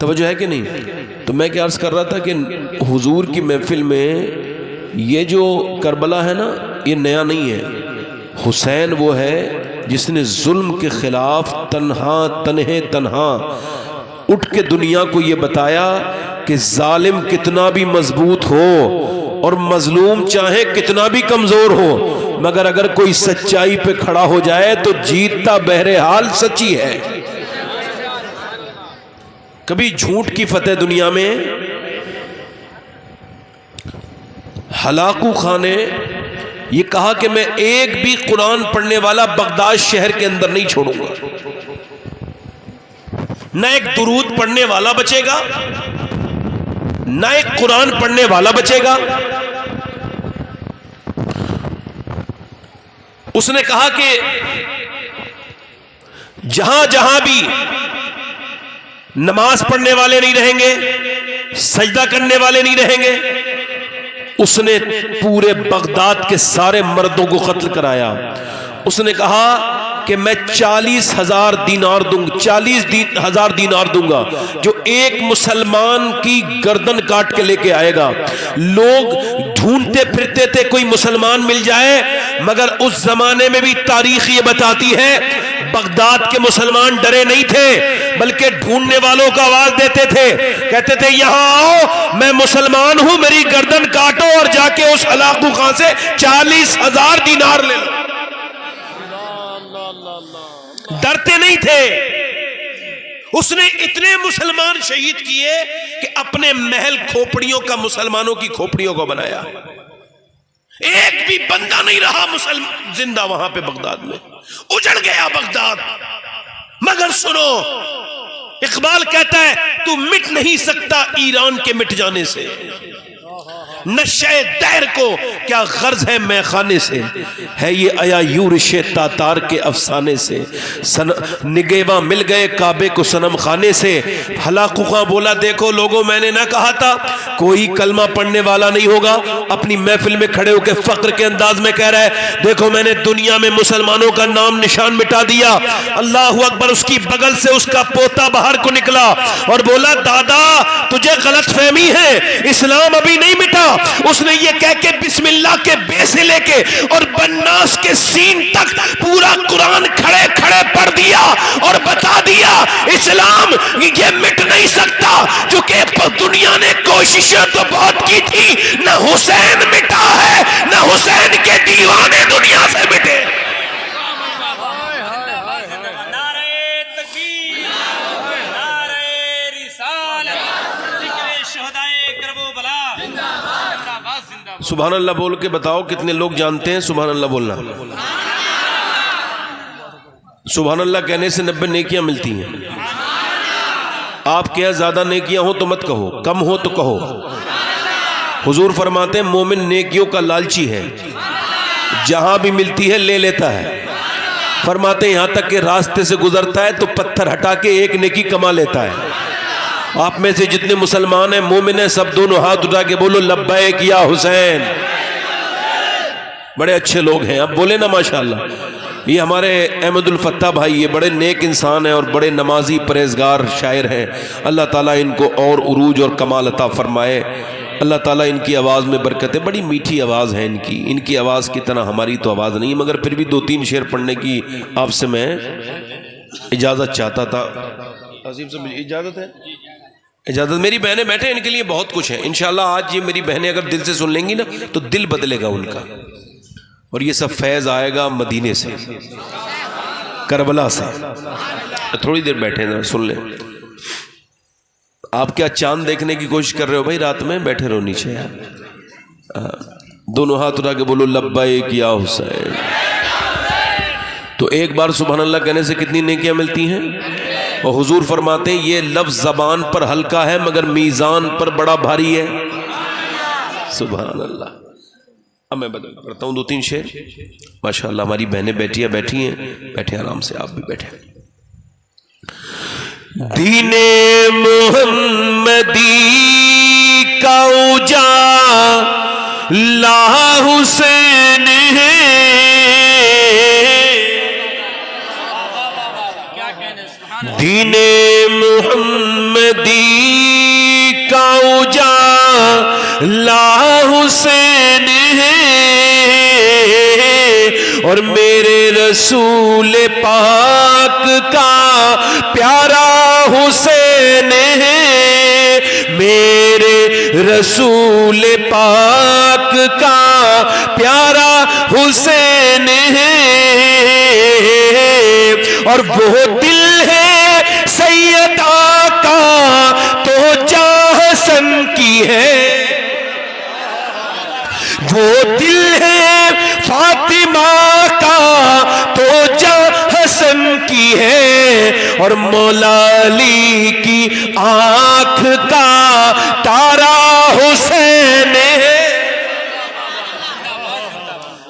توجہ ہے کہ نہیں؟ تو میں کیا عرض کر رہا تھا کہ حضور کی محفل میں یہ جو کربلا ہے نا، یہ نیا نہیں ہے. حسین وہ ہے جس نے ظلم کے خلاف تنہا اٹھ کے دنیا کو یہ بتایا کہ ظالم کتنا بھی مضبوط ہو اور مظلوم چاہے کتنا بھی کمزور ہو، مگر اگر کوئی سچائی پہ کھڑا ہو جائے تو جیتتا بہرحال سچی ہے. کبھی جھوٹ کی فتح دنیا میں. ہلاکو خان نے یہ کہا کہ میں ایک بھی قرآن پڑھنے والا بغداد شہر کے اندر نہیں چھوڑوں گا. نہ ایک درود پڑھنے والا بچے گا، نہ ایک قرآن پڑھنے والا بچے گا. اس نے کہا کہ جہاں جہاں بھی نماز پڑھنے والے نہیں رہیں گے، سجدہ کرنے والے نہیں رہیں گے، اس نے پورے بغداد کے سارے مردوں کو قتل کرایا. اس نے کہا کہ میں 40,000 دینار دوں گا، 40,000 دینار دوں گا جو ایک مسلمان کی گردن کاٹ کے لے کے آئے گا. لوگ ڈھونڈتے پھرتے تھے کوئی مسلمان مل جائے، مگر اس زمانے میں بھی تاریخ یہ بتاتی ہے بغداد کے مسلمان ڈرے نہیں تھے، بلکہ ڈھونڈنے والوں کو آواز دیتے تھے، کہتے تھے یہاں آؤ، میں مسلمان ہوں، میری گردن کاٹو اور جا کے اس ہلاکو خان سے 40,000 دینار لے لو. ڈرتے نہیں تھے. اس نے اتنے مسلمان شہید کیے کہ اپنے محل کھوپڑیوں کا مسلمانوں کی کھوپڑیوں کو بنایا. ایک بھی بندہ نہیں رہا مسلمان زندہ وہاں پہ بغداد میں. اجڑ گیا بغداد. مگر سنو، اقبال کہتا ہے تو مٹ نہیں سکتا ایران کے مٹ جانے سے، نشہ دہر کو کیا غرض ہے میں خانے سے، ہے یہ آیا یورش تاتار کے افسانے سے، نگہباں مل گئے کعبے کو صنم خانے سے. ہلاکو خان بولا دیکھو لوگوں، میں نے نہ کہا تھا کوئی کلمہ پڑھنے والا نہیں ہوگا. اپنی محفل میں کھڑے ہو کے فقر کے انداز میں کہہ رہا ہے دیکھو میں نے دنیا میں مسلمانوں کا نام نشان مٹا دیا. اللہ اکبر. اس کی بغل سے اس کا پوتا باہر کو نکلا اور بولا دادا تجھے غلط فہمی ہے، اسلام ابھی نہیں مٹا. اس نے یہ کہہ کے بسم اللہ کے بے سے لے کے اور بناس کے سین تک پورا قرآن کھڑے کھڑے پڑھ دیا اور بتا دیا اسلام یہ مٹ نہیں سکتا. چونکہ دنیا نے کوششیں تو بہت کی تھی، نہ حسین مٹا ہے نہ حسین کے دیوانے دنیا سے مٹے. سبحان اللہ بول کے بتاؤ کتنے لوگ جانتے ہیں سبحان اللہ بولنا؟ سبحان اللہ کہنے سے 90 نیکیاں ملتی ہیں. آپ کیا زیادہ نیکیاں ہو تو مت کہو، کم ہو تو کہو. حضور فرماتے ہیں مومن نیکیوں کا لالچی ہے، جہاں بھی ملتی ہے لے لیتا ہے. فرماتے ہیں یہاں تک کہ راستے سے گزرتا ہے تو پتھر ہٹا کے ایک نیکی کما لیتا ہے. آپ میں سے جتنے مسلمان ہیں مومن ہیں سب دونوں ہاتھ اٹھا کے بولو لبیک یا حسین. بڑے اچھے لوگ ہیں، اب بولے نا ماشاءاللہ. یہ ہمارے احمد الفتح بھائی یہ بڑے نیک انسان ہیں اور بڑے نمازی پرہیزگار شاعر ہیں. اللہ تعالیٰ ان کو اور عروج اور کمال عطا فرمائے. اللہ تعالیٰ ان کی آواز میں برکت ہے. بڑی میٹھی آواز ہے ان کی آواز کی طرح ہماری تو آواز نہیں، مگر پھر بھی 2-3 شعر پڑھنے کی آپ سے میں اجازت چاہتا تھا. عظیم سے مجھے اجازت ہے؟ اجازت. میری بہنیں بیٹھے ان کے لیے بہت کچھ ہے انشاءاللہ. آج یہ میری بہنیں اگر دل سے سن لیں گی نا تو دل بدلے گا ان کا، اور یہ سب فیض آئے گا مدینے سے، کربلا سے. تھوڑی دیر بیٹھے نا سن لیں. آپ کیا چاند دیکھنے کی کوشش کر رہے ہو بھائی؟ رات میں بیٹھے رہو نیچے یار. دونوں ہاتھ اٹھا کے بولو لبیک یا حسین. تو ایک بار سبحان اللہ کہنے سے کتنی نیکیاں ملتی ہیں؟ اور حضور فرماتے ہیں یہ لفظ زبان پر ہلکا ہے مگر میزان پر بڑا بھاری ہے. سبحان اللہ. اب میں بدل کرتا ہوں 2-3 شعر. ماشاءاللہ ہماری بہنیں بیٹھی ہیں، بیٹھے آرام سے، آپ بھی بیٹھے. دین محمدی کا اجالا حسین ہے، دین محمدی اجالا حسین ہے اور میرے رسول پاک کا پیارا حسین ہے، میرے رسول پاک کا پیارا حسین ہے، اور وہ دل ہے سیدہ کا تو جاں حسن کی ہے، وہ دل ہے فاطمہ کا تو جاں حسن کی ہے، اور مولا علی کی آنکھ کا تارا حسین ہے،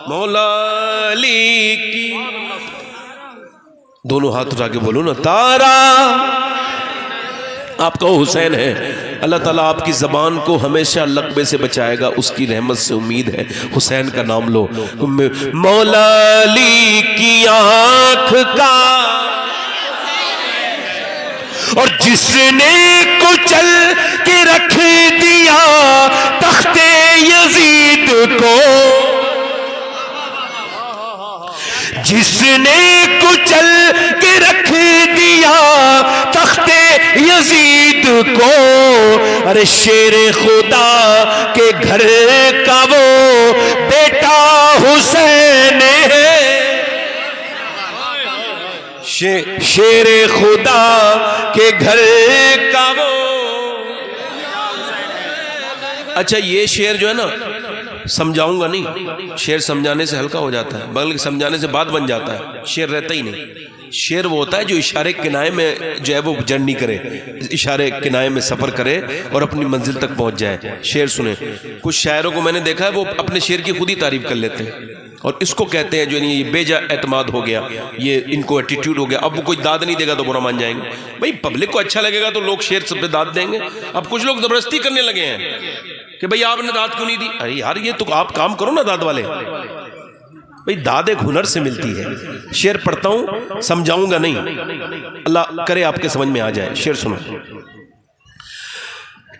مولا علی کی، دونوں ہاتھ اٹھا کے بولو نا، تارا آپ کا حسین ہے۔ اللہ تعالیٰ آپ کی زبان کو ہمیشہ لقبے سے بچائے گا، اس کی رحمت سے امید ہے۔ حسین کا نام لو، مولا علی کی آنکھ کا، اور جس نے کچل کے رکھ دیا تخت یزید کو، جس نے کچل کے رکھ دیا تخت یزید کو، ارے شیر خدا کے گھر کا وہ بیٹا حسین ہے، شیر خدا کے گھر کا وہ۔ اچھا یہ شعر جو ہے نا سمجھاؤں گا نہیں، شعر سمجھانے سے ہلکا ہو جاتا ہے، بلکہ سمجھانے سے بات بن جاتا ہے، شعر رہتا ہی نہیں۔ شعر وہ ہوتا ہے جو اشارے کنائے میں جو ہے وہ جرنی کرے، اشارے کنائے میں سفر کرے اور اپنی منزل تک پہنچ جائے۔ شعر سنیں، کچھ شاعروں کو میں نے دیکھا ہے وہ اپنے شعر کی خود ہی تعریف کر لیتے ہیں، اور اس کو کہتے ہیں جو یہ بے جا اعتماد ہو گیا، یہ ان کو ایٹیٹیوڈ ہو گیا، اب وہ کوئی داد نہیں دے گا تو برا مان جائیں گے۔ بھائی پبلک کو اچھا لگے گا تو لوگ شعر سب پہ داد دیں گے۔ اب کچھ لوگ زبردستی کرنے لگے ہیں کہ بھئی آپ نے داد کیوں نہیں دی؟ ارے یار یہ تو آپ کام کرو نا داد والے، بھئی داد ایک ہنر سے ملتی ہے۔ شعر پڑھتا ہوں سمجھاؤں گا نہیں، اللہ کرے آپ کے سمجھ میں آ جائے۔ شعر سنو،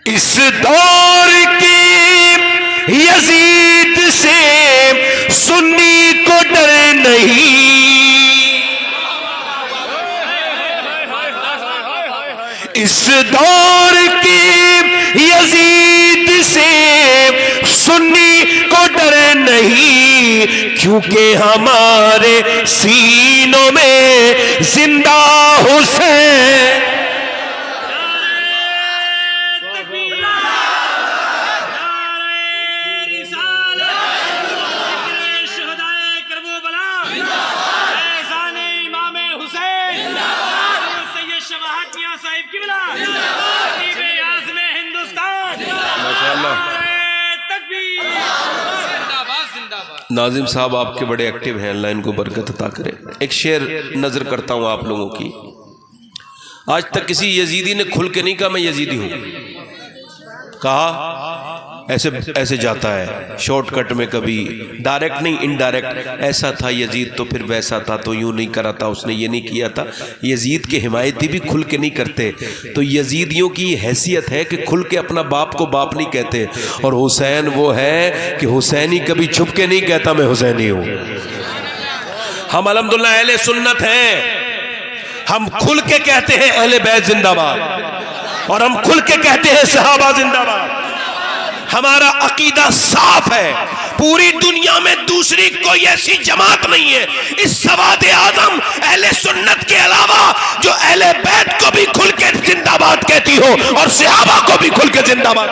اس دور کی یزید سے سنی کو ڈر نہیں، اس دور کی یزید سے سنی کو ڈر نہیں، کیونکہ ہمارے سینوں میں زندہ حسین۔ ناظم صاحب آپ کے بڑے ایکٹیو ہیں، اللہ ان کو برکت عطا کرے۔ ایک شعر نظر کرتا ہوں آپ لوگوں کی۔ آج تک کسی یزیدی نے کھل کے نہیں کہا میں یزیدی ہوں، کہا ایسے جاتا ہے شارٹ کٹ میں، کبھی ڈائریکٹ نہیں انڈائریکٹ، ایسا تھا یزید تو پھر ویسا تھا تو یوں نہیں کرا تھا، اس نے یہ نہیں کیا تھا۔ یزید کے حمایتی بھی کھل کے نہیں کرتے، تو یزیدیوں کی حیثیت ہے کہ کھل کے اپنا باپ کو باپ نہیں کہتے، اور حسین وہ ہے کہ حسینی کبھی چھپ کے نہیں کہتا میں حسینی ہوں۔ ہم الحمدللہ اہل سنت ہیں، ہم کھل کے کہتے ہیں اہل بیت زندہ باد، اور ہم کھل کے کہتے ہیں صحابہ زندہ باد۔ ہمارا عقیدہ صاف ہے، پوری دنیا میں دوسری کوئی ایسی جماعت نہیں ہے اس سواد اعظم اہل سنت کے علاوہ جو اہل بیت کو بھی کھل کے زندہ باد کہتی ہو اور صحابہ کو بھی کھل کے زندہ باد،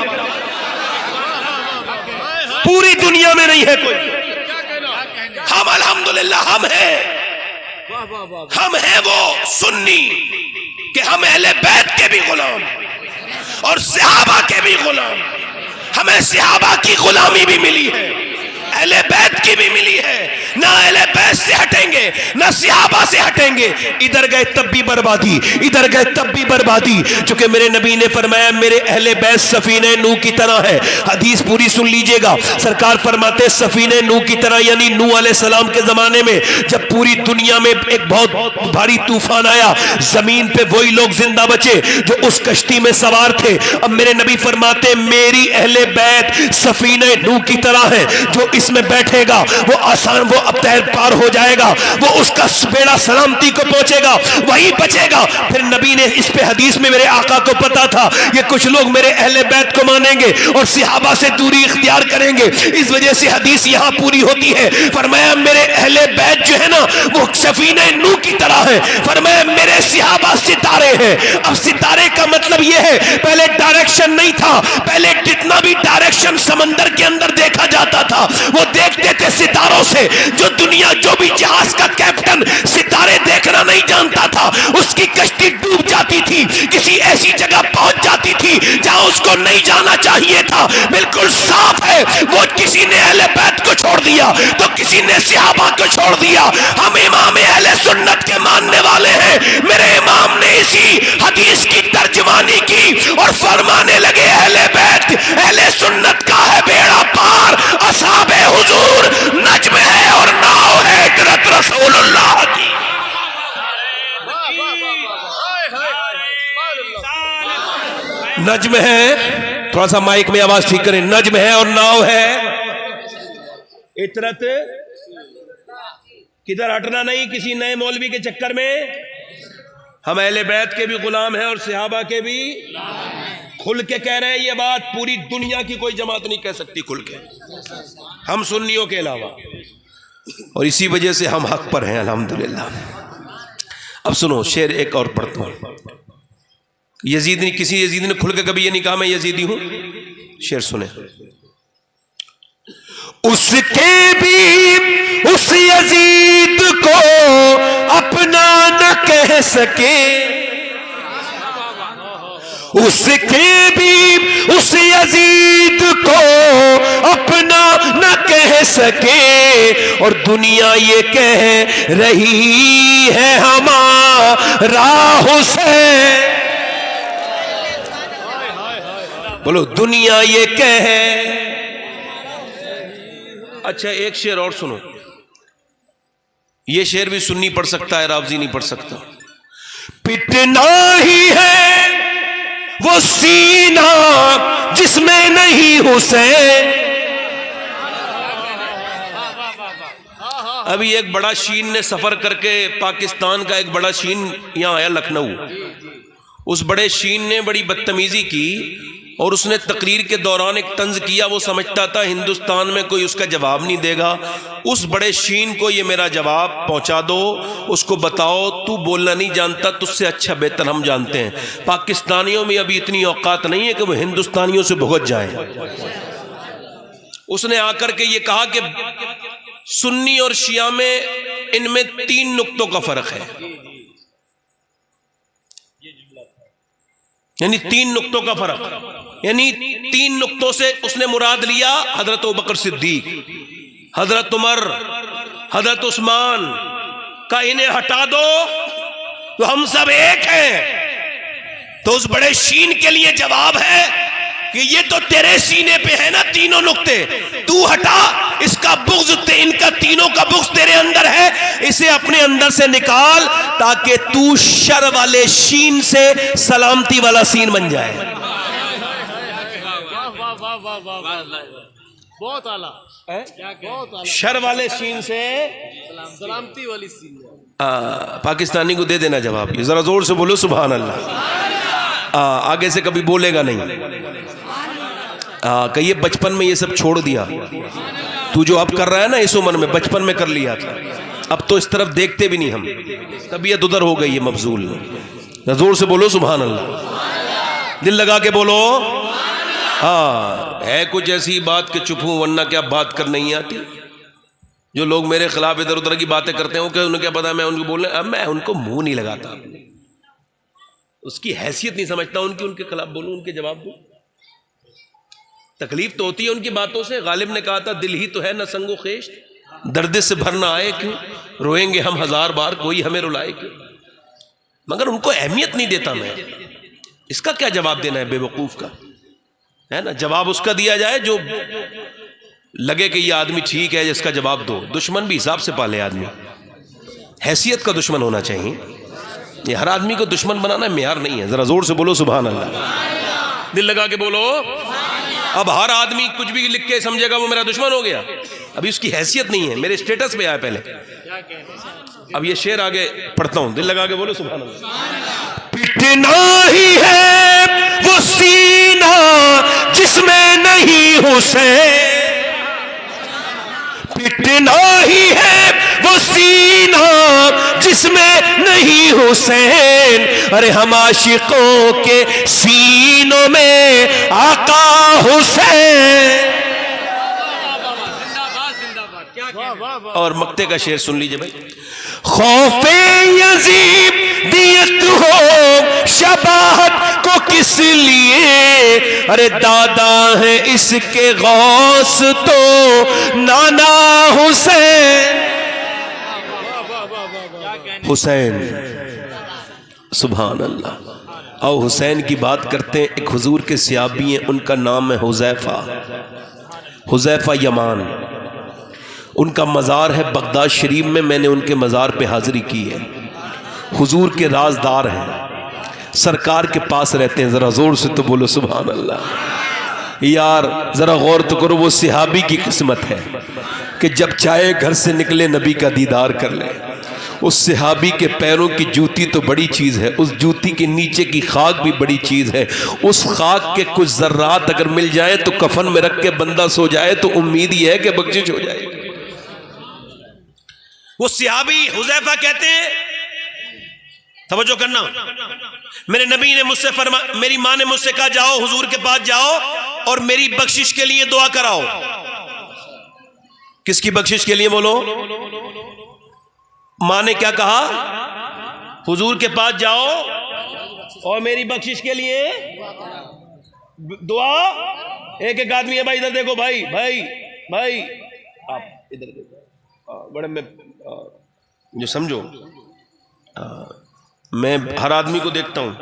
پوری دنیا میں نہیں ہے کوئی۔ ہم الحمدللہ ہم ہیں وہ سنی کہ ہم اہل بیت کے بھی غلام اور صحابہ کے بھی غلام، ہمیں صحابہ کی غلامی بھی ملی ہے، اہل بیت کی بھی ملی ہے، نہ اہل بیت سے ہٹیں گے نہ صحابہ سے ہٹیں گے، ادھر گئے تب بھی بربادی، ادھر گئے تب بھی بربادی، چونکہ میرے نبی نے فرمایا میرے اہل بیت سفینہ نوح کی طرح ہے۔ حدیث پوری سن لیجئے گا، سرکار فرماتے سفینہ نوح کی طرح، یعنی نوح علیہ السلام کے زمانے میں جب پوری دنیا میں ایک بہت بھاری طوفان آیا، زمین پہ وہی لوگ زندہ بچے جو اس کشتی میں سوار تھے۔ اب میرے نبی فرماتے میری اہل بیت سفینہ نوح کی طرح ہے، جو اس میں بیٹھے گا وہ آسان، وہ اب تیر پار ہو جائے گا، وہ اس کا بیڑا سلامتی کو پہنچے گا، وہی بچے گا۔ پھر نبی نے اس پہ حدیث میں میرے آقا کو پتا تھا یہ کچھ لوگ میرے اہل بیت کو مانیں گے اور صحابہ سے دوری اختیار کریں گے، اس وجہ سے حدیث یہاں پوری ہوتی ہے۔ فرمایا میرے اہل بیت جو ہے نا وہ سفینہ نوح کی طرح ہے، فرمایا میرے صحابہ ستارے ہیں۔ اب ستارے کا مطلب یہ ہے پہلے ڈائریکشن نہیں تھا، پہلے جتنا بھی ڈائریکشن سمندر کے اندر دیکھا جاتا تھا وہ دیکھتے تھے ستاروں سے۔ جو دنیا جو بھی جہاز کا کیپٹن ستارے دیکھنا نہیں جانتا تھا اس کی کشتی ڈوب جاتی تھی، کسی ایسی جگہ پہنچ جاتی تھی جہاں اس کو نہیں جانا چاہیے تھا۔ بالکل صاف ہے، وہ کسی نے اہل بیت کو چھوڑ دیا تو کسی نے صحابہ کو چھوڑ دیا۔ ہم امام اہل سنت کے ماننے والے ہیں، میرے امام نے اسی حدیث کی ترجمانی کی اور فرمانے لگے اہل بیت اہل سنت کا ہے بیڑا پار، اصحاب حضور نجم ہے اور ناؤ ہے حضرت رسول اللہ کی۔ نجم ہے، تھوڑا سا مائک میں آواز ٹھیک کریں، نجم ہے اور ناؤ ہے عطرت، کدھر ہٹنا نہیں کسی نئے مولوی کے چکر میں۔ ہم اہل بیت کے بھی غلام ہیں اور صحابہ کے بھی، کھل کے کہہ رہے ہیں یہ بات، پوری دنیا کی کوئی جماعت نہیں کہہ سکتی کھل کے، ہم سنیوں کے علاوہ، اور اسی وجہ سے ہم حق پر ہیں الحمدللہ۔ اب سنو شعر ایک اور پڑھتا ہوں۔ یزید نے، کسی یزید نے کھل کے کبھی یہ نہیں کہا میں یزیدی ہوں، شعر سنیں۔ اس کے بھی اس یزید کو اپنا نہ کہہ سکے، اس کے بھی اس یزید کو اپنا نہ کہہ سکے، اور دنیا یہ کہہ رہی ہے ہمارا حسین۔ بولو دنیا یہ کہے۔ اچھا ایک شعر اور سنو، یہ شعر بھی سنی پڑھ سکتا ہے، رافضی نہیں پڑھ سکتا۔ پٹنا ہی ہے وہ سینہ جس میں نہیں حسین۔ ابھی ایک بڑا شین نے سفر کر کے، پاکستان کا ایک بڑا شین یہاں آیا لکھنؤ، اس بڑے شین نے بڑی بدتمیزی کی اور اس نے تقریر کے دوران ایک طنز کیا، وہ سمجھتا تھا ہندوستان میں کوئی اس کا جواب نہیں دے گا۔ اس بڑے شین کو یہ میرا جواب پہنچا دو، اس کو بتاؤ تو بولنا نہیں جانتا، تجھ سے اچھا بہتر ہم جانتے ہیں، پاکستانیوں میں ابھی اتنی اوقات نہیں ہے کہ وہ ہندوستانیوں سے بھگت جائیں۔ اس نے آ کر کے یہ کہا کہ سنی اور شیعہ میں ان میں 3 نقطوں کا فرق ہے، یعنی 3 نقطوں کا فرق، یعنی 3 نقطوں سے اس نے مراد لیا حضرت ابوبکر صدیق، حضرت عمر، حضرت عثمان کا، انہیں ہٹا دو تو ہم سب ایک ہیں۔ تو اس بڑے شین کے لیے جواب ہے کہ یہ تو تیرے سینے پہ ہے نا تینوں نقطے، تو ہٹا، اس کا بغض، ان کا تینوں کا بغض تیرے اندر ہے، اسے اپنے اندر سے نکال تاکہ تو شر والے شین سے سلامتی والا سین بن جائے۔ بہت اعلیٰ، شر والے شین سے سلامتی والی سین۔ پاکستانی کو دے دینا جواب، ذرا زور سے بولو سبحان اللہ۔ آگے سے کبھی بولے گا نہیں کہ یہ بچپن میں یہ سب چھوڑ دیا، تو جو اب کر رہا ہے نا اس عمر میں، بچپن میں کر لیا تھا، اب تو اس طرف دیکھتے بھی نہیں ہم، طبیعت ادھر ہو گئی ہے مبذول۔ زور سے بولو سبحان اللہ، دل لگا کے بولو۔ ہاں ہے کچھ ایسی بات کہ چپ ہوں، ورنہ کیا بات کر نہیں آتی۔ جو لوگ میرے خلاف ادھر ادھر کی باتیں کرتے ہیں کہ انہیں کیا پتا میں ان کو بولنے، اب میں ان کو منہ نہیں لگاتا، اس کی حیثیت نہیں سمجھتا ان کی، ان کے خلاف بولوں، ان کے جواب دوں۔ تکلیف تو ہوتی ہے ان کی باتوں سے. غالب نے کہا تھا دل ہی تو ہے نہ سنگ و خیش, درد سے بھر نہ آئے کیوں, روئیں گے ہم ہزار بار کوئی ہمیں رلائے کیوں. مگر ان کو اہمیت نہیں دیتا میں. اس کا کیا جواب دینا ہے بے وقوف کا, ہے نا؟ جواب اس کا دیا جائے جو لگے کہ یہ آدمی ٹھیک ہے, جس کا جواب دو. دشمن بھی حساب سے پالے آدمی, حیثیت کا دشمن ہونا چاہیے. یہ ہر آدمی کو دشمن بنانا معیار نہیں ہے. ذرا زور سے بولو سبحان اللہ, دل لگا کے بولو. اب ہر آدمی کچھ بھی لکھ کے سمجھے گا وہ میرا دشمن ہو گیا. ابھی اس کی حیثیت نہیں ہے, میرے اسٹیٹس پہ آیا پہلے. اب یہ شعر آگے پڑھتا ہوں, دل لگا کے بولو سبحان اللہ. پٹنا ہی ہے وہ سینہ جس میں نہیں حسین, پٹنا ہی ہے وہ سینہ جس میں نہیں حسین. ارے ہم عاشقوں کے سینوں میں آقا حسین. اور مقتے کا شعر سن لیجئے بھائی. خوف یزیدیت ہو شباہت کو کس لیے, ارے دادا ہے اس کے غوث تو نانا حسین. حسین سبحان اللہ. او حسین کی بات کرتے ہیں. ایک حضور کے صحابی ہیں, ان کا نام ہے حذیفہ, حذیفہ یمان. ان کا مزار ہے بغداد شریف میں. میں نے ان کے مزار پہ حاضری کی ہے. حضور کے رازدار ہیں, سرکار کے پاس رہتے ہیں. ذرا زور سے تو بولو سبحان اللہ. یار ذرا غور تو کرو, وہ صحابی کی قسمت ہے کہ جب چاہے گھر سے نکلے نبی کا دیدار کر لے. اس صحابی کے پیروں کی جوتی تو بڑی چیز ہے, اس جوتی کے نیچے کی خاک بھی بڑی چیز ہے. اس خاک کے کچھ ذرات اگر مل جائیں تو کفن میں رکھ کے بندہ سو جائے تو امید ہی ہے کہ بخشش ہو جائے. وہ صحابی حذیفہ کہتے ہیں, توجہ کرنا, میرے نبی نے مجھ سے میری ماں نے مجھ سے کہا جاؤ حضور کے پاس جاؤ اور میری بخشش کے لیے دعا کراؤ. کس کی بخشش کے لیے بولو؟ ماں نے کیا کہا؟ حضور کے پاس جاؤ اور میری بخشش کے لیے دعا. ایک ایک آدمی ہے بھائی, ادھر دیکھو بھائی, بھائی بھائی آپ ادھر دیکھو. بڑے میں جو سمجھو, میں ہر آدمی کو دیکھتا ہوں,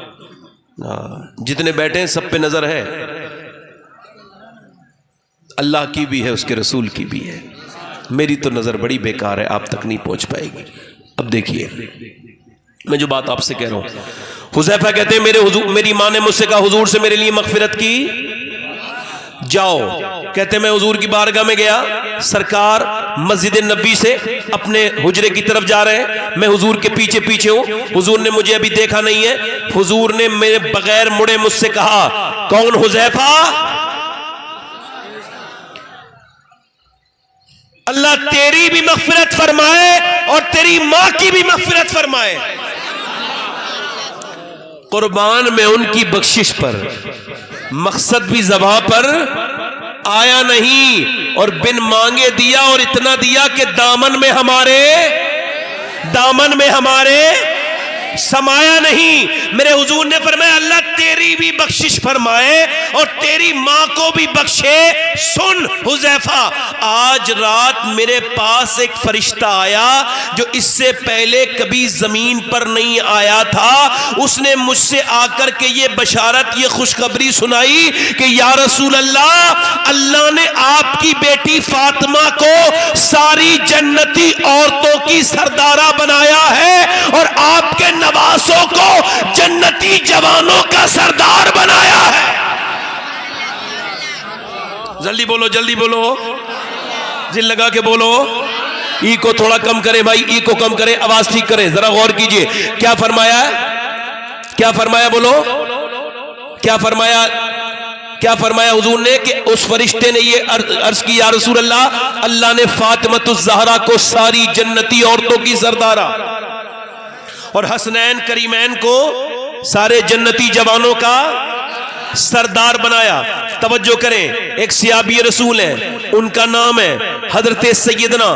جتنے بیٹھے ہیں سب پہ نظر ہے. اللہ کی بھی ہے, اس کے رسول کی بھی ہے. میری تو نظر بڑی بیکار ہے, آپ تک نہیں پہنچ پائے گی. اب دیکھیے میں جو بات آپ سے کہہ رہا ہوں. حذیفہ کہتے ہیں میری ماں نے مجھ سے کہا حضور سے میرے لیے مغفرت کی جاؤ. کہتے میں حضور کی بارگاہ میں گیا, سرکار مسجد نبی سے اپنے حجرے کی طرف جا رہے ہیں, میں حضور کے پیچھے پیچھے ہوں. حضور نے مجھے ابھی دیکھا نہیں ہے. حضور نے میرے بغیر مڑے مجھ سے کہا کون حذیفہ؟ اللہ تیری بھی مغفرت فرمائے اور تیری ماں کی بھی مغفرت فرمائے. قربان میں ان کی بخشش پر, مقصد بھی زباں پر آیا نہیں اور بن مانگے دیا, اور اتنا دیا کہ دامن میں ہمارے سمایا نہیں. میرے حضور نے فرمایا اللہ تیری بھی بخشش فرمائے اور تیری ماں کو بھی بخشے. سن حذیفہ, آج رات میرے پاس ایک فرشتہ آیا جو اس سے پہلے کبھی زمین پر نہیں آیا تھا. اس نے مجھ سے آ کر کے یہ بشارت, یہ خوشخبری سنائی کہ یا رسول اللہ, اللہ نے آپ کی بیٹی فاطمہ کو ساری جنتی عورتوں کی سردارہ بنایا ہے اور آپ کے نواسوں کو جنتی جوانوں کا سردار بنایا ہے. جلدی بولو, جلدی بولو, دل لگا کے بولو. ای کو تھوڑا کم کرے بھائی, ای کو کم کرے, آواز ٹھیک کرے. ذرا غور کیجئے کیا فرمایا ہے, کیا فرمایا بولو, کیا فرمایا, کیا فرمایا حضور نے کہ اس فرشتے نے یہ عرض کی یا رسول اللہ, اللہ نے فاطمۃ الزہرا کو ساری جنتی عورتوں کی سردارہ اور حسنین کریمین کو سارے جنتی جوانوں کا سردار بنایا. توجہ کریں, ایک صحابی رسول ہیں, ان کا نام ہے حضرت سیدنا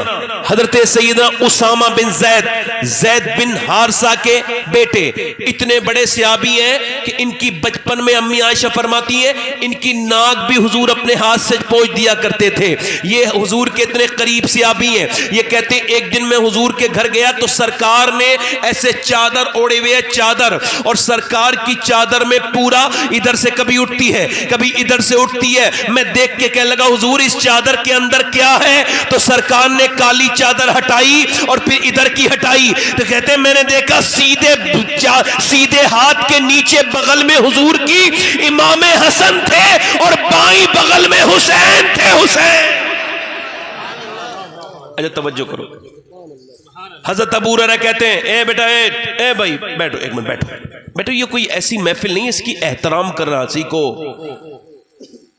حضرت سیدنا اسامہ بن زید بن حارثہ کے بیٹے اتنے بڑے صحابی ہیں کہ ان کی بچپن میں امی عائشہ فرماتی ہیں ان کی ناک بھی حضور اپنے ہاتھ سے پوچھ دیا کرتے تھے. یہ حضور کے اتنے قریب صحابی ہیں. یہ کہتے ہیں ایک دن میں حضور کے گھر گیا تو سرکار نے ایسے چادر اوڑے ہوئے چادر, اور سرکار کی چادر میں پورا ادھر سے کبھی اٹھتی ہے کبھی ادھر سے اٹھتی ہے. میں دیکھ کے کہنے لگا حضور اس چادر کے اندر کیا ہے؟ تو سرکار نے کالی چادر ہٹائی اور پھر ادھر کی ہٹائی. تو کہتے ہیں میں نے دیکھا سیدھے ہاتھ کے نیچے بغل میں حضور کی امام حسن تھے اور بائیں بغل میں حسین تھے. حسین, اچھا توجہ کرو. حضرت ابو ہریرہ کہتے ہیں اے بیٹا اے بھائی بیٹھو, ایک منٹ بیٹھو. یہ کوئی ایسی محفل نہیں اس کی احترام کرنا سیکھو.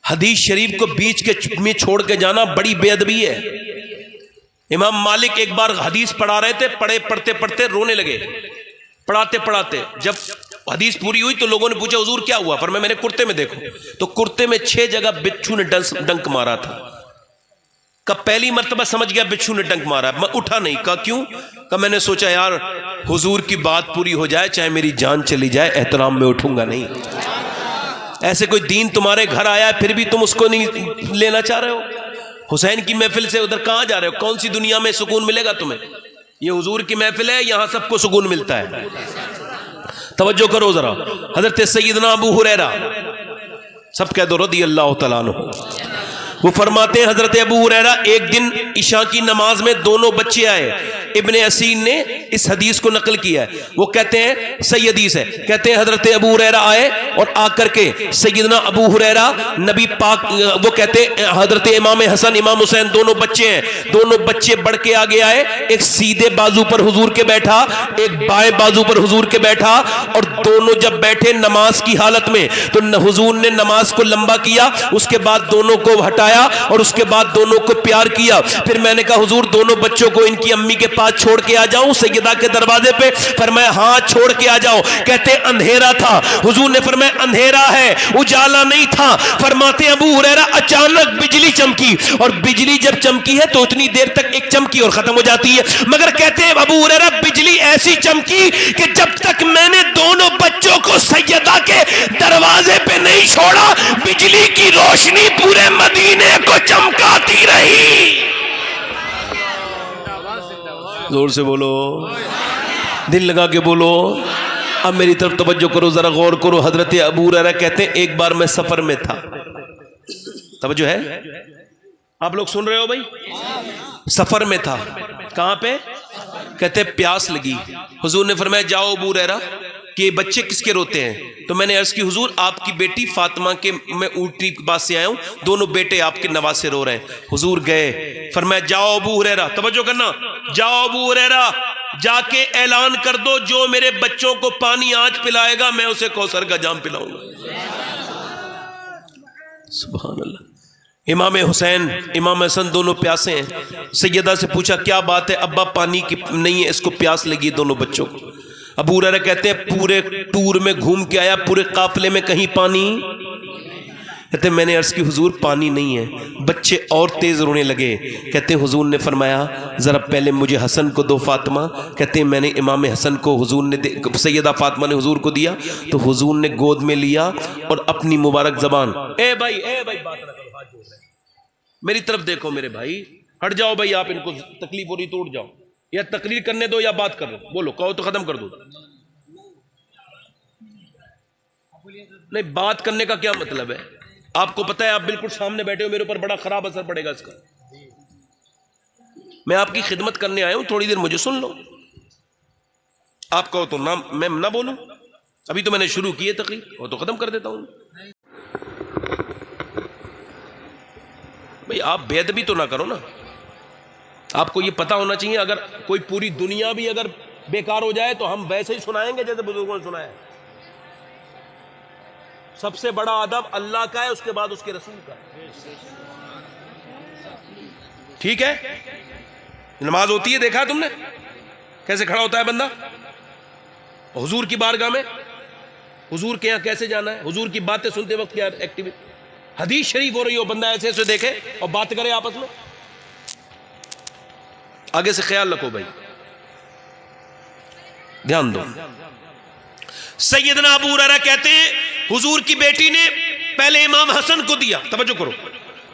حدیث شریف کو بیچ کے میں چھوڑ کے جانا بڑی بے ادبی ہے. امام مالک ایک بار حدیث پڑھا رہے تھے, پڑھتے رونے لگے. پڑھاتے جب حدیث پوری ہوئی تو لوگوں نے پوچھا حضور کیا ہوا؟ فرمایا میں نے کرتے میں دیکھو تو کرتے میں 6 جگہ بچھو نے ڈنک مارا تھا. کب پہلی مرتبہ سمجھ گیا بچھو نے ڈنک مارا. میں اٹھا نہیں. کہا کیوں؟ کہا میں نے سوچا یار حضور کی بات پوری ہو جائے چاہے میری جان چلی جائے, احترام میں اٹھوں گا نہیں. ایسے کوئی دین تمہارے گھر آیا ہے پھر بھی تم اس کو نہیں لینا چاہ رہے ہو. حسین کی محفل سے ادھر کہاں جا رہے ہو؟ کون سی دنیا میں سکون ملے گا تمہیں؟ یہ حضور کی محفل ہے, یہاں سب کو سکون ملتا ہے. توجہ کرو ذرا. حضرت سیدنا ابو ہریرہ, سب کہہ دو رضی اللہ تعالیٰ عنہ, وہ فرماتے ہیں حضرت ابو ہریرہ ایک دن عشاء کی نماز میں دونوں بچے آئے. ابن اسین نے اس حدیث کو نقل کیا ہے. وہ کہتے ہیں صحیح حدیث ہے. کہتے ہیں حضرت ابو ہریرہ آئے اور آ کر کے سیدنا ابو ہریرہ نبی پاک, وہ کہتے ہیں حضرت امام حسن امام حسین دونوں بچے ہیں, دونوں بچے بڑھ کے آگے آئے. ایک سیدھے بازو پر حضور کے بیٹھا, ایک بائیں بازو پر حضور کے بیٹھا, اور دونوں جب بیٹھے نماز کی حالت میں تو حضور نے نماز کو لمبا کیا, اس کے بعد دونوں کو ہٹایا اور اس کے بعد دونوں کو پیار کیا. پھر میں نے کہا حضور دونوں بچوں کو ان کی امی کے پاس چھوڑ کے آ جاؤں سیدہ کے دروازے پہ؟ فرمایا ہاں چھوڑ کے آ جاؤ. کہتے اندھیرا تھا. حضور نے فرمایا اندھیرا ہے, اجالا نہیں تھا. فرماتے ابو ہریرہ اچانک بجلی چمکی, اور بجلی جب چمکی ہے تو اتنی دیر تک ایک چمکی اور ختم ہو جاتی ہے, مگر کہتے ہیں ابو ہریرہ بجلی ایسی چمکی کہ جب تک میں نے دونوں بچوں کو سیدہ کے دروازے پہ نہیں چھوڑا بجلی کی روشنی پورے مدینے کو چمکاتی رہی. زور سے بولو, دل لگا کے بولو. اب میری طرف توجہ کرو, ذرا غور کرو. حضرت ابو ہریرہ کہتے ہیں ایک بار میں سفر میں تھا. توجہ ہے؟ آپ لوگ سن رہے ہو بھائی؟ سفر میں تھا. کہاں پہ؟ کہتے پیاس لگی. حضور نے فرمایا جاؤ ابو ہریرہ کہ یہ بچے کس کے روتے ہیں؟ تو میں نے عرض کی حضور آپ کی بیٹی فاطمہ کے میں اونٹنی کے پاس سے آیا ہوں, دونوں بیٹے آپ کے نواسے رو رہے ہیں. حضور گئے, فرمایا جاؤ ابو ہریرہ, توجہ کرنا, جاؤ ابو ہریرہ جا کے اعلان کر دو جو میرے بچوں کو پانی آج پلائے گا میں اسے کوثر کا جام پلاؤں گا. سبحان اللہ. امام حسین امام حسن دونوں پیاسے ہیں. سیدہ سے پوچھا کیا بات ہے؟ ابا پانی کی نہیں ہے, اس کو پیاس لگی دونوں بچوں کو. ابو ہریرہ کہتے ہیں پورے ٹور میں گھوم کے آیا, پورے قافلے میں کہیں پانی. کہتے ہیں میں نے عرض کی حضور پانی نہیں ہے. بچے اور تیز رونے لگے. کہتے ہیں حضور نے فرمایا ذرا پہلے مجھے حسن کو دو فاطمہ. کہتے ہیں میں نے امام حسن کو حضور نے سیدہ فاطمہ نے حضور کو دیا تو حضور نے گود میں لیا اور اپنی مبارک زبان, اے بھائی بات نہ کرو, ہاتھ جوڑ رہے ہیں, میری طرف دیکھو میرے بھائی, ہٹ جاؤ بھائی, آپ ان کو تکلیف ہو رہی تو اٹھ جاؤ, یا تقریر کرنے دو یا بات کرو, بولو کہو تو ختم کر دو. نہیں بات کرنے کا کیا مطلب ہے؟ آپ کو پتہ ہے آپ بالکل سامنے بیٹھے ہو, میرے اوپر بڑا خراب اثر پڑے گا اس کا. میں آپ کی خدمت کرنے آیا ہوں, تھوڑی دیر مجھے سن لو. آپ کہو تو نہ میں نہ بولوں, ابھی تو میں نے شروع کی ہے تقریر, وہ تو ختم کر دیتا ہوں. بھئی آپ بے ادبی تو نہ کرو نا. آپ کو یہ پتا ہونا چاہیے اگر کوئی پوری دنیا بھی اگر بیکار ہو جائے تو ہم ویسے ہی سنائیں گے جیسے بزرگوں نے سنایا. سب سے بڑا ادب اللہ کا ہے, اس کے بعد اس کے رسول کا ہے. ٹھیک ہے؟ نماز ہوتی ہے, دیکھا تم نے کیسے کھڑا ہوتا ہے بندہ حضور کی بارگاہ میں؟ حضور کے یہاں کیسے جانا ہے؟ حضور کی باتیں سنتے وقت کیا ایکٹیویٹی؟ حدیث شریف ہو رہی ہو, بندہ ایسے ایسے دیکھے اور بات کرے آپس میں. آگے سے خیال رکھو بھائی، دھیان دو. سیدنا ابو ہریرہ کہتے ہیں حضور کی بیٹی نے پہلے امام حسن کو دیا، توجہ کرو،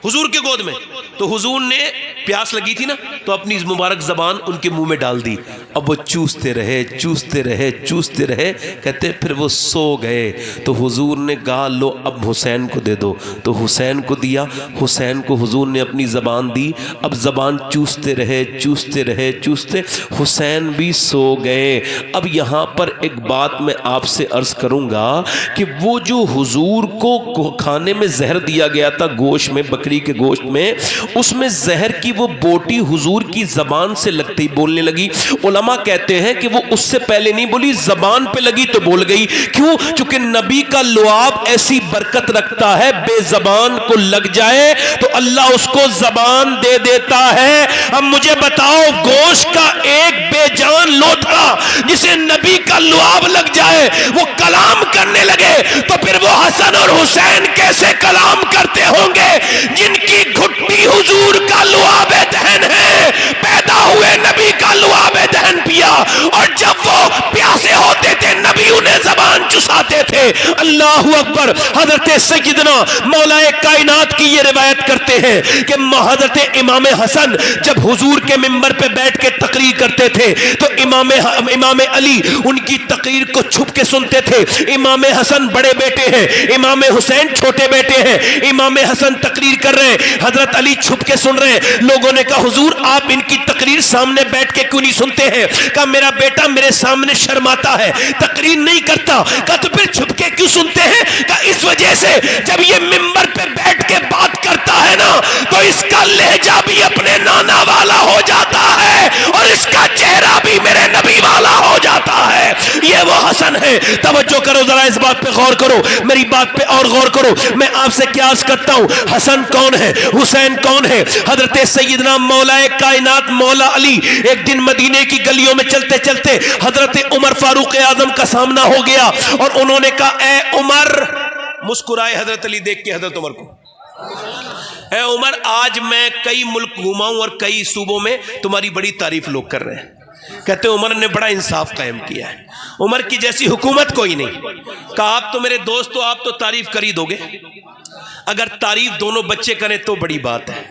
حضور کے گود میں. تو حضور نے پیاس لگی تھی نا تو اپنی مبارک زبان ان کے منہ میں ڈال دی. اب وہ چوستے رہے چوستے رہے چوستے رہے، کہتے پھر وہ سو گئے. تو حضور نے کہا لو اب حسین کو دے دو. تو حسین کو دیا، حسین کو حضور نے اپنی زبان دی. اب زبان چوستے رہے چوستے رہے چوستے، حسین بھی سو گئے. اب یہاں پر ایک بات میں آپ سے عرض کروں گا کہ وہ جو حضور کو کھانے میں زہر دیا گیا تھا، گوشت میں، بکری کے گوشت میں، اس میں زہر کی وہ بوٹی حضور کی زبان سے لگتے ہی بولنے لگی. علماء کہتے ہیں کہ وہ اس سے پہلے نہیں بولی، زبان پہ لگی تو بول گئی. کیوں؟ چونکہ نبی کا لعاب ایسی برکت رکھتا ہے، بے زبان کو لگ جائے تو اللہ اس کو زبان دے دیتا ہے. اب مجھے بتاؤ، گوشت کا ایک بے جان لوتھڑا جسے نبی کا لعاب لگ جائے وہ کلام کرنے لگے تو پھر وہ حسن اور حسین کیسے کلام کرتے ہوں گے جن کی گھٹنی حضور کا لعاب دہن ہے، پیدا ہوئے نبی کا لعاب دہن پیا، اور جب وہ پیاسے ہوتے تھے نبی انہیں زبان چساتے تھے. اللہ اکبر. حضرت سیدنا مولا کائنات کی یہ روایت کرتے ہیں کہ حضرت امام حسن جب حضور کے منبر پہ بیٹھ کے تقریر کرتے تھے تو امام علی ان کی تقریر کو چھپ کے سنتے تھے. امام حسن بڑے بیٹے ہیں، امام حسین چھوٹے بیٹے ہیں. امام حسن تقریر کر رہے ہیں، حضرت علی چھپ کے سن رہے ہیں. لوگوں نے کہا حضور آپ ان کی تقریر سامنے بیٹھ کے کیوں نہیں سنتے ہیں؟ کہا میرا بیٹا میرے سامنے شرماتا ہے، تقریر نہیں کرتا. کہا تو پھر چھپ کے کیوں سنتے ہیں؟ کہا اس وجہ سے جب یہ منبر پہ بیٹھ کے بات کرتا ہے نا تو اس کا لہجہ بھی اپنے نانا والا ہو جاتا ہے اور اس کا چہرہ بھی میرے نبی والا ہو جاتا ہے. یہ وہ حسن ہے. توجہ کرو ذرا، اس بات پہ غور کرو، میری بات پہ اور غور کرو. میں آپ سے قیاس کرتا ہوں، حسن کون ہے، حسین کون ہے؟ حضرت سیدنا مولا کائنات مولا علی ایک دن مدینے کی گلیوں میں چلتے چلتے حضرت عمر فاروق اعظم کا سامنا ہو گیا اور انہوں نے کہا اے عمر، مسکرائے حضرت علی دیکھ کے حضرت عمر کو، اے عمر آج میں کئی ملک گھوماؤں اور کئی صوبوں میں تمہاری بڑی تعریف لوگ کر رہے ہیں. کہتے عمر نے بڑا انصاف قائم کیا ہے، عمر کی جیسی حکومت کوئی نہیں. کہا آپ تو میرے دوست ہو، آپ تو تعریف کر ہی دو گے، اگر تعریف دونوں بچے کریں تو بڑی بات ہے.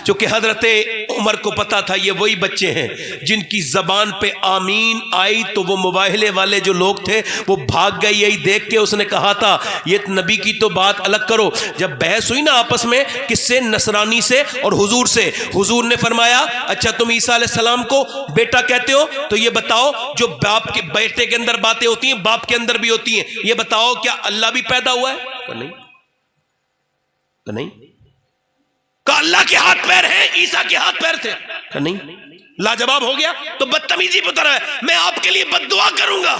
چونکہ حضرت عمر کو پتا تھا یہ وہی بچے ہیں جن کی زبان پہ آمین آئی تو وہ مباہلے والے جو لوگ تھے وہ بھاگ گئے. یہی دیکھ کے اس نے کہا تھا یہ نبی کی تو بات الگ کرو. جب بحث ہوئی نا آپس میں کس سے، نصرانی سے اور حضور سے، حضور نے فرمایا اچھا تم عیسیٰ علیہ السلام کو بیٹا کہتے ہو تو یہ بتاؤ جو باپ کے بیٹے کے اندر باتیں ہوتی ہیں باپ کے اندر بھی ہوتی ہیں، یہ بتاؤ کیا اللہ بھی پیدا ہوا ہے؟ تو نہیں، تو نہیں. کہ اللہ کے ہاتھ پیر ہیں، عیسیٰ کے ہاتھ پیر تھے؟ کہ نہیں. لاجواب ہو گیا. تو بدتمیزی پتہ رہا ہے میں آپ کے لیے بد دعا کروں گا،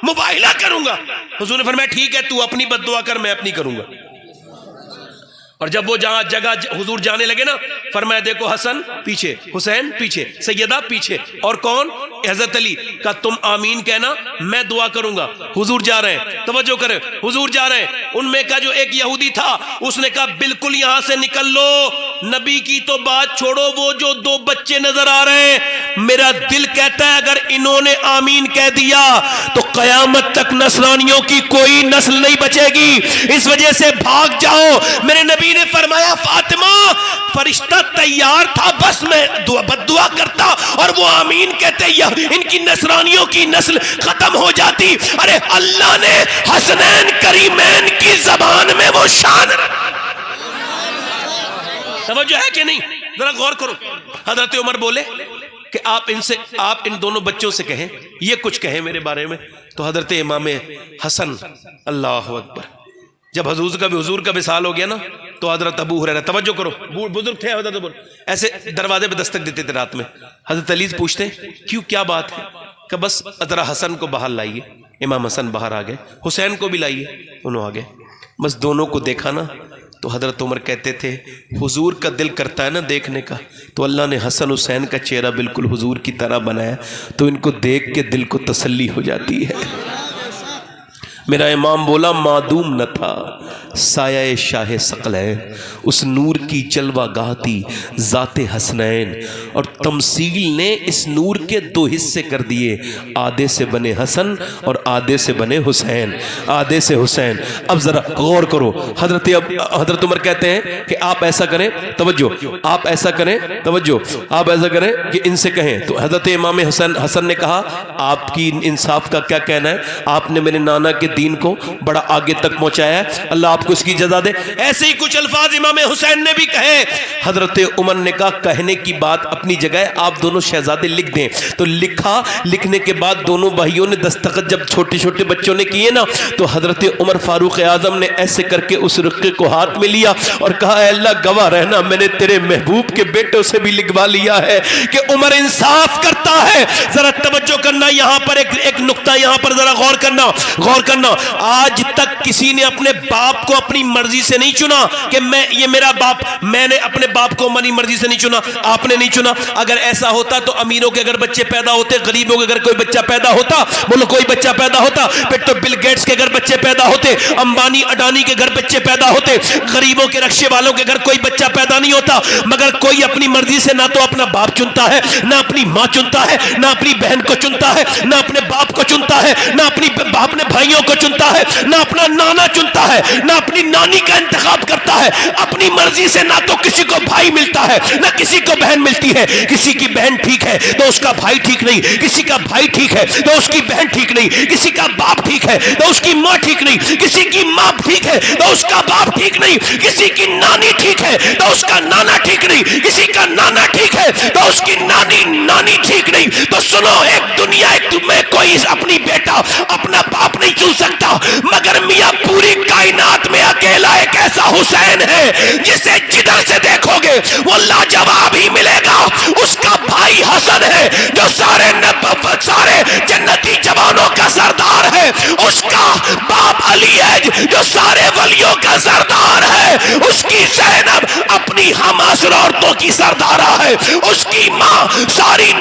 مباہلہ کروں گا. حضور نے فرمایا ٹھیک ہے تو اپنی بد دعا کر، میں اپنی کروں گا. اور جب وہ جگہ حضور جانے لگے نا فرمایا دیکھو حسن پیچھے، حسین پیچھے، سیدہ پیچھے، اور کون؟ حضرت علی. کہا تم آمین کہنا، میں دعا کروں گا. حضور جا رہے ہیں، توجہ کریں، حضور جا رہے ہیں. ان میں کا جو ایک یہودی تھا اس نے کہا بالکل یہاں سے نکل لو، نبی کی تو بات چھوڑو، وہ جو دو بچے نظر آ رہے ہیں میرا دل کہتا ہے اگر انہوں نے آمین کہہ دیا تو قیامت تک نصرانیوں کی کوئی نسل نہیں بچے گی، اس وجہ سے بھاگ جاؤ. میرے نبی نے فرمایا فاطمہ فرشتہ تیار تھا، بس میں بد دعا کرتا اور وہ آمین کہتے ان کی نصرانیوں کی نسل ختم ہو جاتی. ارے اللہ نے حسنین کریمین کی زبان میں وہ شان. توجہ ہے کہ نہیں؟ ذرا غور کرو. حضرت عمر بولے کہ آپ ان دونوں بچوں سے کہیں یہ کچھ کہیں میرے بارے میں. تو حضرت امام حسن، اللہ اکبر، جب حضور کا وصال ہو گیا نا تو حضرت ابو ہریرہ، توجہ کرو، بزرگ تھے حضرت ابو، ایسے دروازے پہ دستک دیتے تھے رات میں. حضرت علی پوچھتے کیوں، کیا بات ہے؟ کہ بس ذرا حسن کو باہر لائیے. امام حسن باہر آ گئے، حسین کو بھی لائیے، انہوں آ گئے. بس دونوں کو دیکھا نا تو حضرت عمر کہتے تھے حضور کا دل کرتا ہے نا دیکھنے کا، تو اللہ نے حسن حسین کا چہرہ بالکل حضور کی طرح بنایا تو ان کو دیکھ کے دل کو تسلی ہو جاتی ہے. میرا امام بولا معدوم نہ تھا سایہ شاہ ثقلین، اس نور کی جلوہ گاہ تھی ذات حسنین، اور تمثیل نے اس نور کے دو حصے کر دیے، آدھے سے بنے حسن اور آدھے سے بنے حسین، آدھے سے حسین۔ اب ذرا غور کرو، حضرت عمر کہتے ہیں کہ آپ ایسا کریں، توجہ، آپ ایسا کریں، توجہ، آپ ایسا کریں کہ ان سے کہیں، تو حضرت امام حسن نے کہا آپ کی انصاف کا کیا کہنا ہے، آپ نے میرے نانا کے دین کو بڑا آگے تک پہنچایا ہے، اللہ آپ کو اس کی جزا دے۔ ایسے ہی کچھ الفاظ امام حسین نے بھی کہے۔ حضرت عمر نے کہا کہنے کی بات اپنی جگہ ہے، آپ دونوں شہزادے لکھ دیں۔ تو لکھا، لکھنے کے بعد دونوں بھائیوں نے دستخط جب چھوٹے چھوٹے بچوں نے کیے نا، تو حضرت عمر فاروق اعظم نے ایسے کر کے اس رقے کو ہاتھ میں لیا اور کہا اے اللہ گواہ رہنا، میں نے تیرے محبوب کے بیٹوں سے بھی لکھوا لیا ہے کہ عمر انصاف کرتا ہے۔ ذرا توجہ کرنا، یہاں پر ایک نقطہ یہاں پر ذرا غور کرنا، غور کرنا۔ آج تک کسی نے اپنے باپ کو اپنی مرضی سے نہیں چنا کہ یہ میرا باپ، میں نے اپنے باپ کو اپنی مرضی سے نہیں چنا، آپ نے نہیں چنا۔ اگر ایسا ہوتا تو امیروں کے اگر بچے پیدا ہوتے، غریبوں کے اگر کوئی بچہ پیدا ہوتا، بولو کوئی بچہ پیدا ہوتا، پھر تو بل گیٹس کے اگر بچے پیدا ہوتے، امبانی اڈانی کے گھر بچے پیدا ہوتے، غریبوں کے رکشے والوں کے گھر کوئی بچہ پیدا نہیں ہوتا۔ مگر کوئی اپنی مرضی سے نہ تو اپنا باپ چنتا ہے، نہ اپنی ماں چنتا ہے، نہ اپنی بہن کو چنتا ہے، نہ اپنے باپ کو چنتا ہے، نہ اپنے بھائیوں کو چنتا ہے، نہ اپنا نانا چنتا ہے، نہ اپنی نانی کا انتخاب کرتا ہے۔ اپنی مرضی سے نہ تو کسی کو بھائی ملتا ہے، نہ کسی کو بہن ملتی ہے۔ کسی کی بہن ٹھیک ہے تو اس کا بھائی ٹھیک نہیں، کسی کا بھائی ٹھیک ہے تو اس کی بہن ٹھیک نہیں، کسی کا باپ ٹھیک ہے تو اس کی ماں ٹھیک نہیں، کسی کی ماں ٹھیک ہے تو اس کا باپ ٹھیک نہیں، کسی کی نانی ٹھیک ہے تو اس کا نانا ٹھیک نہیں، کسی کا نانا ٹھیک ہے تو اس کی نانی ٹھیک نہیں۔ تو سنو، ایک دنیا میں کوئی اپنی بیٹا اپنا باپ نہیں چن سکتا، مگر میاں پوری کائنات میں اکیلا ایک ایسا حسین ہے جسے جدھر سے دیکھو گے وہ لاجواب ہی ملے گا۔ اس کا بھائی حسن ہے جو سارے جنتی جوانوں کا سردار ہے، اس کا باپ علی ہے جو سارے ولیوں کا سردار ہے، اس کی زینب اپنی ہماسر عورتوں کی سردارہ ہے، اس کی ماں ساری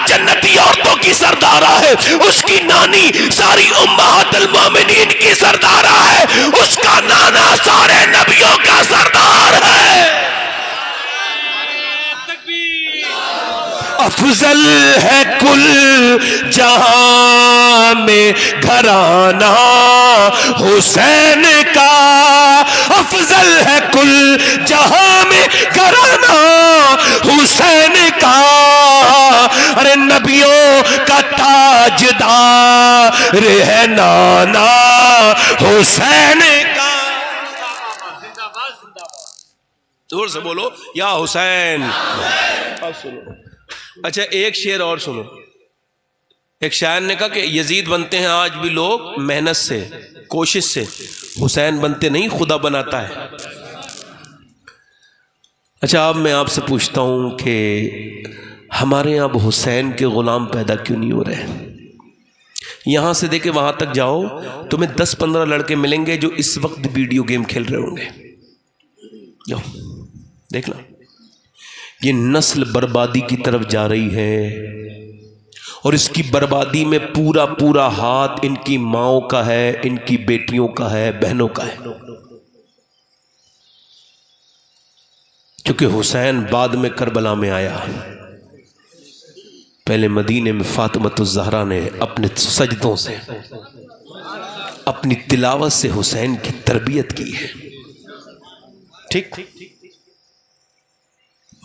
جنتی عورتوں کی سردارہ ہے، اس کی نانی ساری امہات المومنین کی سردارہ ہے، اس کا نانا سارے نبیوں کا سردار ہے۔ افضل ہے کل جہاں میں گھرانہ حسین کا، افضل ہے کل جہاں میں گھرانہ حسین کا، ارے نبیوں کا تاجدار ہے نانا حسین کا۔ زور سے بولو یا حسین۔ اب سنو، اچھا ایک شعر اور سنو۔ ایک شاعر نے کہا کہ یزید بنتے ہیں آج بھی لوگ محنت سے، کوشش سے، حسین بنتے نہیں، خدا بناتا ہے۔ اچھا اب میں آپ سے پوچھتا ہوں کہ ہمارے یہاں اب حسین کے غلام پیدا کیوں نہیں ہو رہے؟ یہاں سے دیکھیں وہاں تک جاؤ، تمہیں 10-15 لڑکے ملیں گے جو اس وقت ویڈیو گیم کھیل رہے ہوں گے۔ جاؤ دیکھنا، یہ نسل بربادی کی طرف جا رہی ہے، اور اس کی بربادی میں پورا ہاتھ ان کی ماؤں کا ہے، ان کی بیٹیوں کا ہے، بہنوں کا ہے۔ کیونکہ حسین بعد میں کربلا میں آیا، پہلے مدینے میں فاطمۃ الزہرا نے اپنے سجدوں سے، اپنی تلاوت سے حسین کی تربیت کی ہے۔ ٹھیک،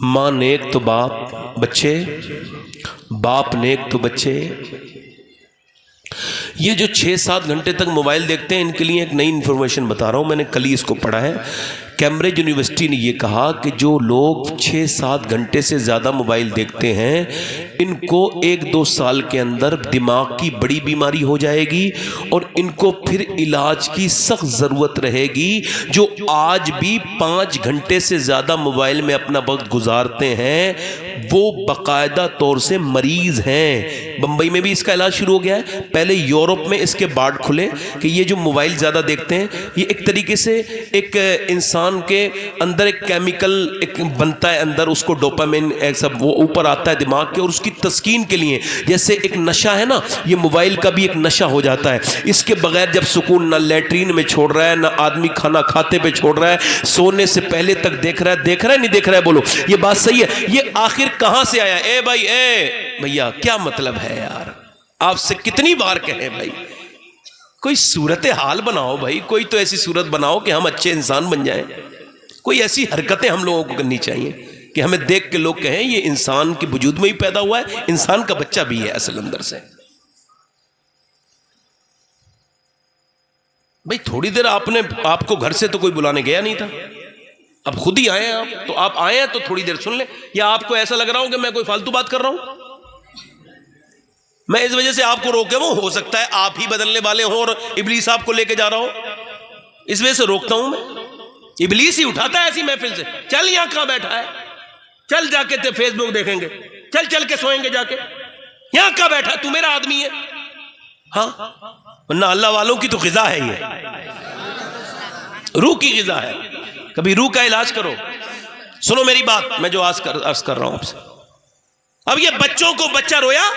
ماں نیک تو باپ بچے، باپ نیک تو بچے۔ یہ جو 6-7 گھنٹے تک موبائل دیکھتے ہیں، ان کے لیے ایک نئی انفارمیشن بتا رہا ہوں، میں نے کل ہی اس کو پڑھا ہے۔ کیمبرج یونیورسٹی نے یہ کہا کہ جو لوگ 6-7 گھنٹے سے زیادہ موبائل دیکھتے ہیں، ان کو 1-2 سال کے اندر دماغ کی بڑی بیماری ہو جائے گی، اور ان کو پھر علاج کی سخت ضرورت رہے گی۔ جو آج بھی 5 گھنٹے سے زیادہ موبائل میں اپنا وقت گزارتے ہیں، وہ باقاعدہ طور سے مریض ہیں. بمبئی میں بھی اس کا علاج شروع ہو گیا ہے. پہلے یورپ میں اس کے بارڈ کھلے کہ یہ جو موبائل زیادہ دیکھتے ہیں یہ ایک طریقے سے ایک انسان کے اندر ایک کیمیکل ایک بنتا ہے اندر, اس کو ڈوپامین سب وہ اوپر آتا ہے دماغ کے, اور اس کی تسکین کے لیے جیسے ایک نشہ ہے نا, یہ موبائل کا بھی ایک نشہ ہو جاتا ہے. اس کے بغیر جب سکون نہ لیٹرین میں چھوڑ رہا ہے, نہ آدمی کھانا کھاتے پہ چھوڑ رہا ہے, سونے سے پہلے تک دیکھ رہا ہے نہیں دیکھ رہا ہے, بولو یہ بات صحیح ہے. یہ آخر کہاں سے آیا؟ اے بھائی اے بھیا کیا مطلب ہے یار؟ آپ سے کتنی بار کہیں بھائی کوئی صورت حال بناؤ بھائی, کوئی تو ایسی صورت بناؤ کہ ہم اچھے انسان بن جائیں. کوئی ایسی حرکتیں ہم لوگوں کو کرنی چاہیے کہ ہمیں دیکھ کے لوگ کہیں یہ انسان کے وجود میں ہی پیدا ہوا ہے, انسان کا بچہ بھی ہے اصل اندر سے. بھئی تھوڑی دیر آپ کو گھر سے تو کوئی بلانے گیا نہیں تھا, اب خود ہی آئے ہیں آپ, تو آپ آئے ہیں تو تھوڑی دیر سن لیں. یا آپ کو ایسا لگ رہا ہوں کہ میں کوئی فالتو بات کر رہا ہوں؟ میں اس وجہ سے آپ کو روکے ہوں, ہو سکتا ہے آپ ہی بدلنے والے ہوں اور ابلیس آپ کو لے کے جا رہا ہو, اس وجہ سے روکتا ہوں میں. ابلیس ہی اٹھاتا ہے ایسی محفل سے, چل یہاں کہاں بیٹھا ہے, چل جا کے فیس بک دیکھیں گے, چل کے سوئیں گے جا کے, یہاں کہاں بیٹھا ہے, تو میرا آدمی ہے. ہاں ورنہ اللہ والوں کی تو غذا ہے, یہ روح کی غذا ہے. کبھی روح کا علاج کرو. سنو میری بات, میں جو عرض کر رہا ہوں آپ سے. اب یہ بچوں کو, بچہ رویا,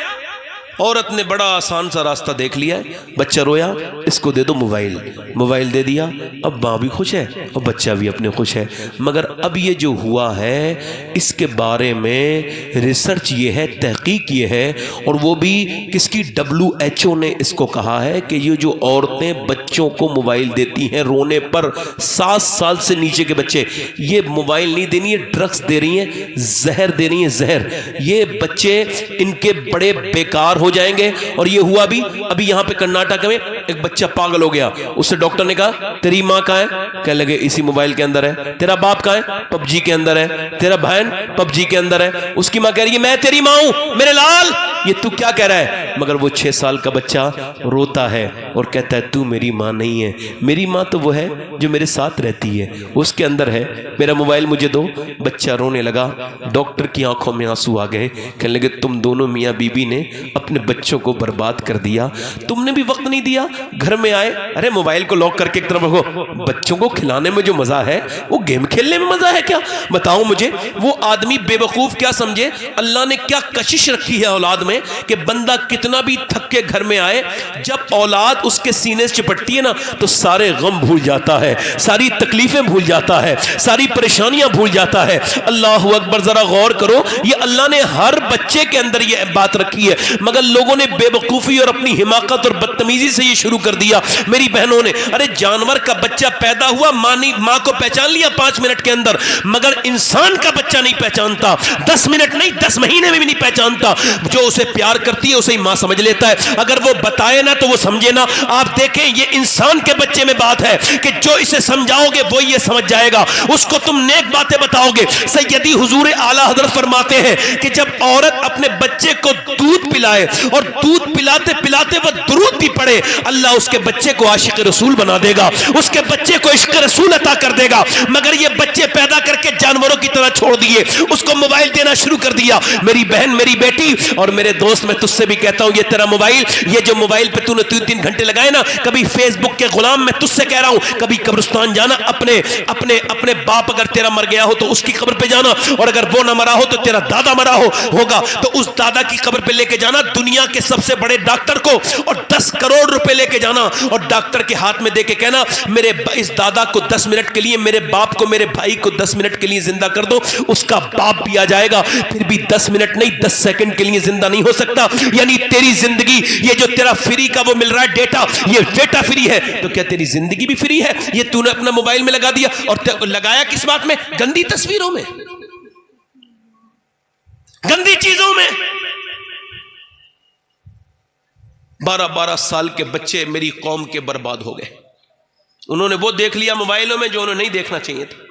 عورت نے بڑا آسان سا راستہ دیکھ لیا ہے, بچہ رویا اس کو دے دو موبائل دے دیا, اب ماں بھی خوش ہے اور بچہ بھی اپنے خوش ہے. مگر اب یہ جو ہوا ہے اس کے بارے میں ریسرچ یہ ہے, تحقیق یہ ہے, اور وہ بھی کس کی, WHO نے اس کو کہا ہے کہ یہ جو عورتیں بچوں کو موبائل دیتی ہیں رونے پر, 7 سال سے نیچے کے بچے, یہ موبائل نہیں دینی, یہ ڈرگس دے رہی ہیں, زہر دے رہی ہیں, زہر. یہ بچے ان کے بڑے بیکار ہو جائیں گے. اور یہ ہوا بھی ابھی یہاں پہ کرناٹک میں ایک بچہ پاگل ہو گیا, اس سے ڈاکٹر نے کہا تیری ماں کہاں ہے, کہنے لگے اسی موبائل کے اندر ہے. تیرا باپ کہاں ہے, پب جی کے اندر ہے. تیرا بہن پب جی کے اندر ہے. اس کی ماں کہہ رہی ہے میں تیری ماں ہوں میرے لال, یہ تو کیا کہہ رہا ہے. مگر وہ 6 سال کا بچہ روتا ہے اور کہتا ہے تو میری ماں نہیں ہے, میری ماں تو وہ ہے جو میرے ساتھ رہتی ہے, اس کے اندر ہے, میرا موبائل مجھے دو. بچہ رونے لگا, ڈاکٹر کی آنکھوں میں آنسو آ گئے, کہنے لگے تم دونوں میاں بیوی نے اپنے بچوں کو برباد کر دیا, تم نے بھی وقت نہیں دیا. گھر میں آئے, ارے موبائل کو لاک کر کے ایک طرف رکھو, بچوں کو کھلانے میں جو مزہ ہے وہ گیم کھیلنے میں مزہ ہے کیا؟ بتاؤ مجھے. وہ آدمی بے وقوف کیا سمجھے اللہ نے کیا کشش رکھی ہے اولاد میں, کہ بندہ کتنا بھی تھک کے گھر میں آئے, جب اولاد اس کے سینے سے چپٹتی ہے نا تو سارے غم بھول جاتا ہے, ساری تکلیفیں بھول جاتا ہے, ساری پریشانیاں بھول جاتا ہے. اللہ اکبر, ذرا غور کرو, یہ اللہ نے ہر بچے کے اندر یہ بات رکھی ہے, مگر لوگوں نے بے وقوفی اور اپنی حماقت اور بدتمیزی سے یہ شروع کر دیا. میری بہنوں نے, ارے جانور کا بچہ پیدا ہوا, ماں کو پہچان لیا 5 منٹ کے اندر, مگر انسان کا بچہ نہیں پہچانتا, 10 منٹ نہیں 10 مہینے میں بھی نہیں پہچانتا. جو اسے پیار کرتی ہے اسے ہی ماں سمجھ لیتا ہے, اگر وہ بتائے نا تو وہ سمجھے نا. آپ دیکھیں یہ انسان کے بچے میں بات ہے کہ جو اسے سمجھاؤ گے وہ یہ سمجھ جائے گا, اس کو تم نیک باتیں بتاؤ گے. سیدی حضور اعلی حضرت فرماتے ہیں کہ جب عورت اپنے بچے کو دودھ پلائے اور دودھ پلاتے پلاتے وہ درود بھی پڑھے, اللہ اس کے بچے کو عاشق رسول بنا دے گا, اس کے بچے کو عشق رسول عطا کر دے گا. مگر یہ بچے پیدا کر کے جانوروں کی طرح چھوڑ دیے, اس کو موبائل دینا شروع کر دیا. میری بہن, میری بیٹی اور میرے دوست, میں تجھ سے بھی کہتا ہوں یہ تیرا موبائل, یہ جو موبائل پہ تو نے 3 گھنٹے لگائے نا, کبھی فیس بک کے غلام, میں تجھ سے کہہ رہا ہوں کبھی قبرستان جانا, اپنے باپ اگر تیرا مر گیا ہو تو اس کی قبر پہ جانا, اور اگر وہ نہ مرا ہو تو تیرا دادا مرا ہوگا تو اس دادا کی قبر پہ لے کے جانا دنیا کے سب سے بڑے ڈاکٹر کو, اور 10 کروڑ روپے لے کے جانا اور ڈاکٹر کے ہاتھ میں دے کے کہنا میرے اس دادا کو 10 منٹ کے لیے, میرے باپ کو, میرے بھائی کو 10 منٹ کے لیے زندہ کر دو. اس کا باپ بھی آ جائے گا, پھر بھی 10 منٹ نہیں 10 سیکنڈ کے لیے زندہ نہیں ہو سکتا. یعنی تیری زندگی, یہ جو تیرا فری کا وہ مل رہا ہے ڈیٹا, یہ ڈیٹا فری ہے, تو کیا تیری زندگی بھی فری ہے؟ یہ تو نے اپنا موبائل میں لگا دیا, اور لگایا کس بات میں؟ گندی تصویروں میں, گندی چیزوں میں. 12 سال کے بچے میری قوم کے برباد ہو گئے, انہوں نے وہ دیکھ لیا موبائلوں میں جو انہیں نہیں دیکھنا چاہیے تھا.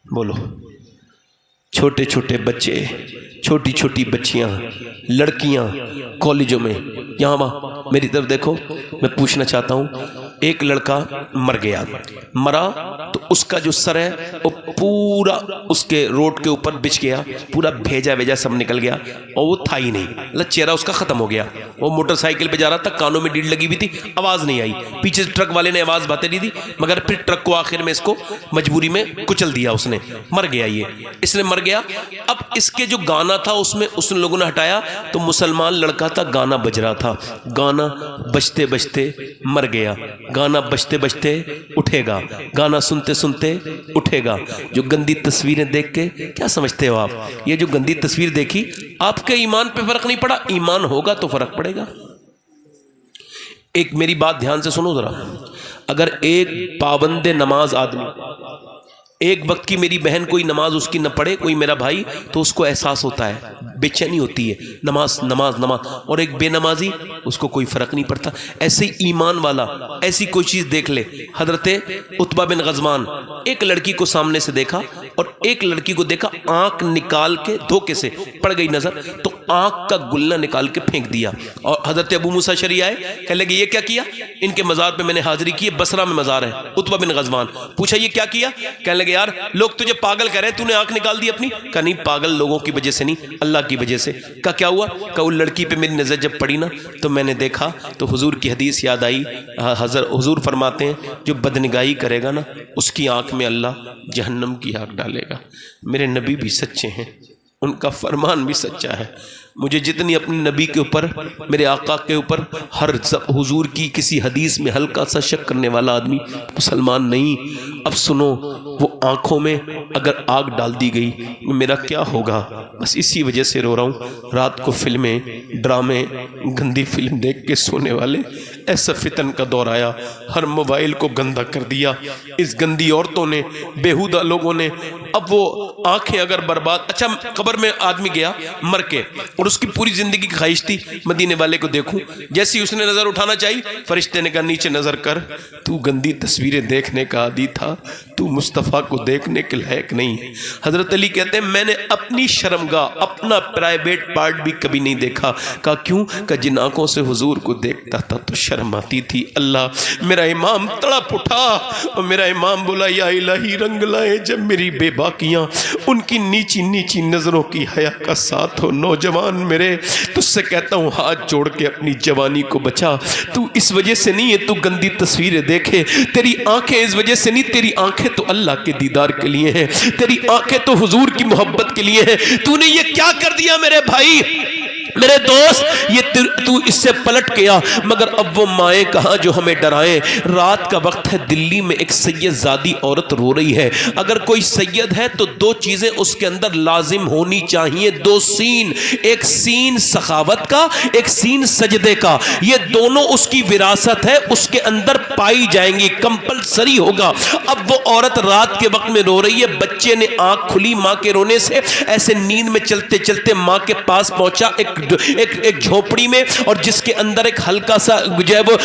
بولو, چھوٹے چھوٹے بچے, چھوٹی چھوٹی بچیاں, لڑکیاں کالجوں میں, یہاں وہاں. میری طرف دیکھو, میں پوچھنا چاہتا ہوں ایک لڑکا مر گیا، مرا تو اس کا جو سر ہے وہ پورا اس کے روڈ کے اوپر بچھ گیا، پورا بھیجا ویجا سب نکل گیا اور وہ تھا ہی نہیں، چہرہ اس کا ختم ہو گیا۔ وہ موٹر سائیکل پہ جا رہا تھا، کانوں میں ڈیڑھ لگی ہوئی تھی، آواز نہیں آئی، پیچھے سے ٹرک والے نے آواز باتیں دی، مگر پھر ٹرک کو آخر میں اس کو مجبوری میں کچل دیا، اس نے مر گیا، یہ اس نے مر گیا۔ اب اس کے جو گانا تھا اس میں اس لوگوں نے ہٹایا، تو مسلمان لڑکا تھا، گانا بج رہا تھا، گانا بجتے بجتے مر گیا، گانا بجتے بجتے اٹھے گا، گانا سنتے سنتے اٹھے گا۔ جو گندی تصویریں دیکھ کے کیا سمجھتے ہو آپ؟ یہ جو گندی تصویر دیکھی، آپ کے ایمان پہ فرق نہیں پڑا، ایمان ہوگا تو فرق پڑے گا۔ ایک میری بات دھیان سے سنو ذرا، اگر ایک پابند نماز آدمی، ایک وقت کی میری بہن کوئی نماز اس کی نہ پڑھے، کوئی میرا بھائی، تو اس کو احساس ہوتا ہے، بے چینی ہوتی ہے، نماز نماز نماز، اور ایک بے نمازی اس کو کوئی فرق نہیں پڑتا۔ ایسے ہی ایمان والا ایسی کوئی چیز دیکھ لے، حضرت عتبہ بن غزوان ایک لڑکی کو سامنے سے دیکھا اور ایک لڑکی کو دیکھا، آنکھ نکال کے دھوکے سے پڑ گئی نظر تو آنکھ کا گلہ نکال کے پھینک دیا، اور حضرت ابو موسیٰ شریع آئے، کہنے لگے یہ کیا کیا؟ ان کے مزار پہ میں نے حاضری کی، بصرہ میں مزار ہے عتبہ بن غزوان۔ پوچھا یہ کیا کیا؟ کہنے لگے یار لوگ تجھے پاگل کہہ رہے ہیں، تو نے آنکھ نکال دی اپنی؟ کہا نہیں، پاگل لوگوں کی وجہ سے نہیں، اللہ کی وجہ سے۔ کہا کیا ہوا؟ کہا وہ لڑکی پہ میری نظر جب پڑی نا تو میں نے دیکھا تو حضور کی حدیث یاد آئی، حضور فرماتے ہیں جو بدنگاہی کرے گا نا اس کی آنکھ میں اللہ جہنم کی آگ ڈالے گا۔ میرے نبی بھی سچے ہیں، ان کا فرمان بھی سچا ہے۔ مجھے جتنی اپنے نبی کے اوپر، میرے آقا کے اوپر، ہر حضور کی کسی حدیث میں ہلکا سا شک کرنے والا آدمی مسلمان نہیں۔ اب سنو، وہ آنکھوں میں اگر آگ ڈال دی گئی میرا کیا ہوگا؟ بس اسی وجہ سے رو رہا ہوں۔ رات کو فلمیں، ڈرامے، گندی فلم دیکھ کے سونے والے، ایسا فتن کا دور آیا، ہر موبائل کو گندا کر دیا اس گندی عورتوں نے، بیہودہ لوگوں نے۔ اب وہ آنکھیں اگر برباد، اچھا قبر میں آدمی گیا مر کے اور اس کی پوری زندگی کی خواہش تھی مدینے والے کو دیکھوں، جیسی اس نے نظر اٹھانا چاہی فرشتے نے کہا نیچے نظر کر، تو گندی تصویریں دیکھنے کا عادی تھا، تو مصطفیٰ کو دیکھنے کے لائق نہیں ہے۔ حضرت علی کہتے ہیں میں نے اپنی شرمگاہ، اپنا پرائیویٹ پارٹ بھی کبھی نہیں دیکھا۔ کہا کیوں؟ کہ جن آنکھوں سے حضور کو دیکھتا تھا تو شرم آتی تھی۔ اللہ میرا امام تڑپ اٹھا اور میرا امام بولا یا الہی رنگ لائے جب میری بے باکیاں، ان کی نیچی نیچی نظروں کی حیا کا ساتھ ہو۔ نوجوان میرے، تجھ سے کہتا ہوں ہاتھ جوڑ کے اپنی جوانی کو بچا، تو اس وجہ سے نہیں ہے تو گندی تصویریں دیکھے، تیری آنکھیں اس وجہ سے نہیں، تیری آنکھیں تو اللہ کے دیدار کے لیے ہیں، تیری آنکھیں تو حضور کی محبت کے لیے ہیں۔ تو نے یہ کیا کر دیا میرے بھائی، میرے دوست؟ یہ تو اس سے پلٹ گیا، مگر اب وہ مائیں کہاں جو ہمیں ڈرائیں۔ رات کا وقت ہے، دلی میں ایک سید زادی عورت رو رہی ہے۔ اگر کوئی سید ہے تو دو چیزیں اس کے اندر لازم ہونی چاہیے، دو سین، ایک سین سخاوت کا، ایک سین سجدے کا، یہ دونوں اس کی وراثت ہے، اس کے اندر پائی جائیں گی، کمپلسری ہوگا۔ اب وہ عورت رات کے وقت میں رو رہی ہے، بچے نے آنکھ کھلی ماں کے رونے سے، ایسے نیند میں چلتے چلتے ماں کے پاس پہنچا، ایک جھوپڑی میں، اور جس کے اندر ایک ہلکا سا جو ہے وہ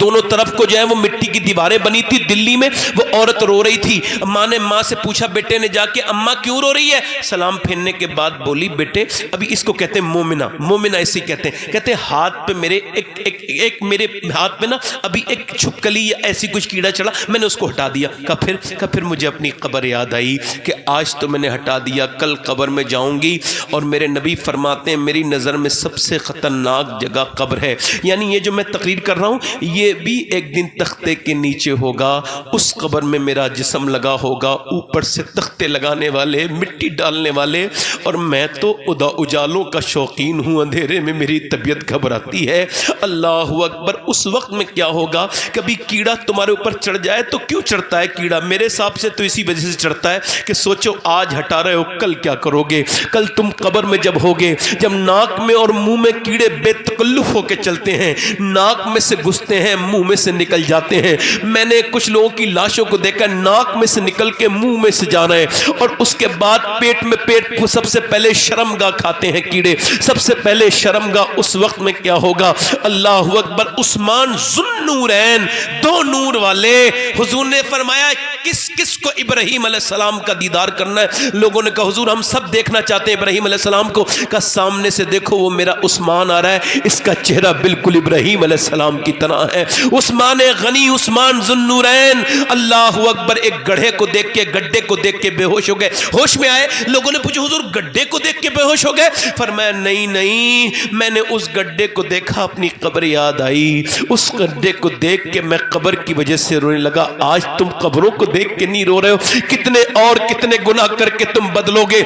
دونوں طرف کو جو ہے وہ مٹی کی دیواریں بنی تھی، دلی میں وہ عورت رو رہی تھی۔ ماں سے پوچھا بیٹے نے جا کے اماں کیوں رو رہی ہے؟ سلام پھیرنے کے بعد بولی بیٹے ابھی اس کو کہتے ہیں مومنہ، مومنہ ایسے کہتے ہیں، کہتے ہیں ہاتھ پہ میرے ایک میرے ہاتھ پہ نا ابھی ایک چھپکلی یا ایسی کچھ کیڑا چڑھا، میں نے اس کو ہٹا دیا۔ کہا پھر مجھے اپنی قبر یاد آئی کہ آج تو میں نے ہٹا دیا، کل قبر میں جاؤں گی، اور میرے نبی فرماتے ہیں میری نظر میں سب سے خطرناک جگہ قبر ہے۔ یعنی یہ جو میں تقریر کر رہا ہوں یہ بھی ایک دن تختے کے نیچے ہوگا، اس قبر میں میرا جسم لگا ہوگا، اوپر سے تختے لگانے والے، مٹی ڈالنے والے، اور میں تو اجالوں کا شوقین ہوں، اندھیرے میں میری طبیعت گھبراتی ہے۔ اللہ اکبر۔ اس وقت میں کیا ہوگا؟ کبھی کیڑا تمہارے اوپر چڑھ جائے تو کیوں چڑھتا ہے کیڑا؟ میرے حساب سے تو اسی وجہ سے چڑھتا ہے کہ سوچو آج ہٹا رہے ہو کل کیا کرو گے؟ کل تم قبر میں جب ہوگے، جب ناک میں اور منہ میں کیڑے بے تکلف ہو کے چلتے ہیں، ناک میں سے گھستے ہیں منہ میں سے نکل جاتے ہیں۔ میں نے کچھ لوگوں کی لاشوں کو دیکھا ناک میں سے نکل کے منہ میں سے جا رہے ہیں، اور اس کے بعد پیٹ سب سے پہلے شرمگاہ کھاتے ہیں کیڑے، سب سے پہلے شرمگاہ۔ اس وقت میں کیا ہوگا؟ اللہ اکبر۔ عثمان ذوالنورین، دو نور والے، حضور نے فرمایا کس کو ابراہیم علیہ السلام کا دیدار کرنا ہے؟ لوگوں نے کہا حضور ہم سب دیکھنا چاہتے ہیں ابراہیم علیہ السلام کو۔ کا سامنے سامنے سے دیکھو وہ میرا عثمان آ رہا ہے، اس کا چہرہ بالکل ابراہیم علیہ السلام کی طرح ہے۔ عثمان غنی، عثمان ذو النورین، اللہ اکبر، ایک گڑھے کو دیکھ کے، گڈھے کو دیکھ کے بے ہوش ہو گئے۔ ہوش میں آئے، لوگوں نے پوچھا حضور گڈھے کو دیکھ کے بے ہوش ہو گئے؟ فرمایا نہیں نہیں، میں نے اس گڈھے کو دیکھا، اپنی قبر یاد آئی، اس گڈھے کو دیکھ کے میں قبر کی وجہ سے رونے لگا۔ آج تم قبروں کو دیکھ کے نہیں رو رہے ہو، کتنے اور کتنے گناہ کر کے تم بدلو گے۔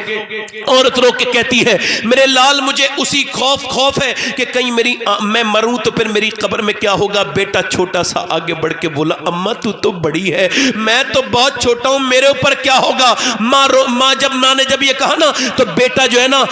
عورت رو کے کہتی ہے میرے لال مجھے اسی خوف ہے کہ کہیں میں مروں تو پھر میری قبر میں کیا ہوگا۔ بیٹا چھوٹا سا آگے بڑھ کے بولا اماں تو بڑی ہے، میں تو بہت چھوٹا ہوں، میرے اوپر کیا ہوگا۔ ماں نے جب یہ کہا نا تو بیٹا جو ہے نا،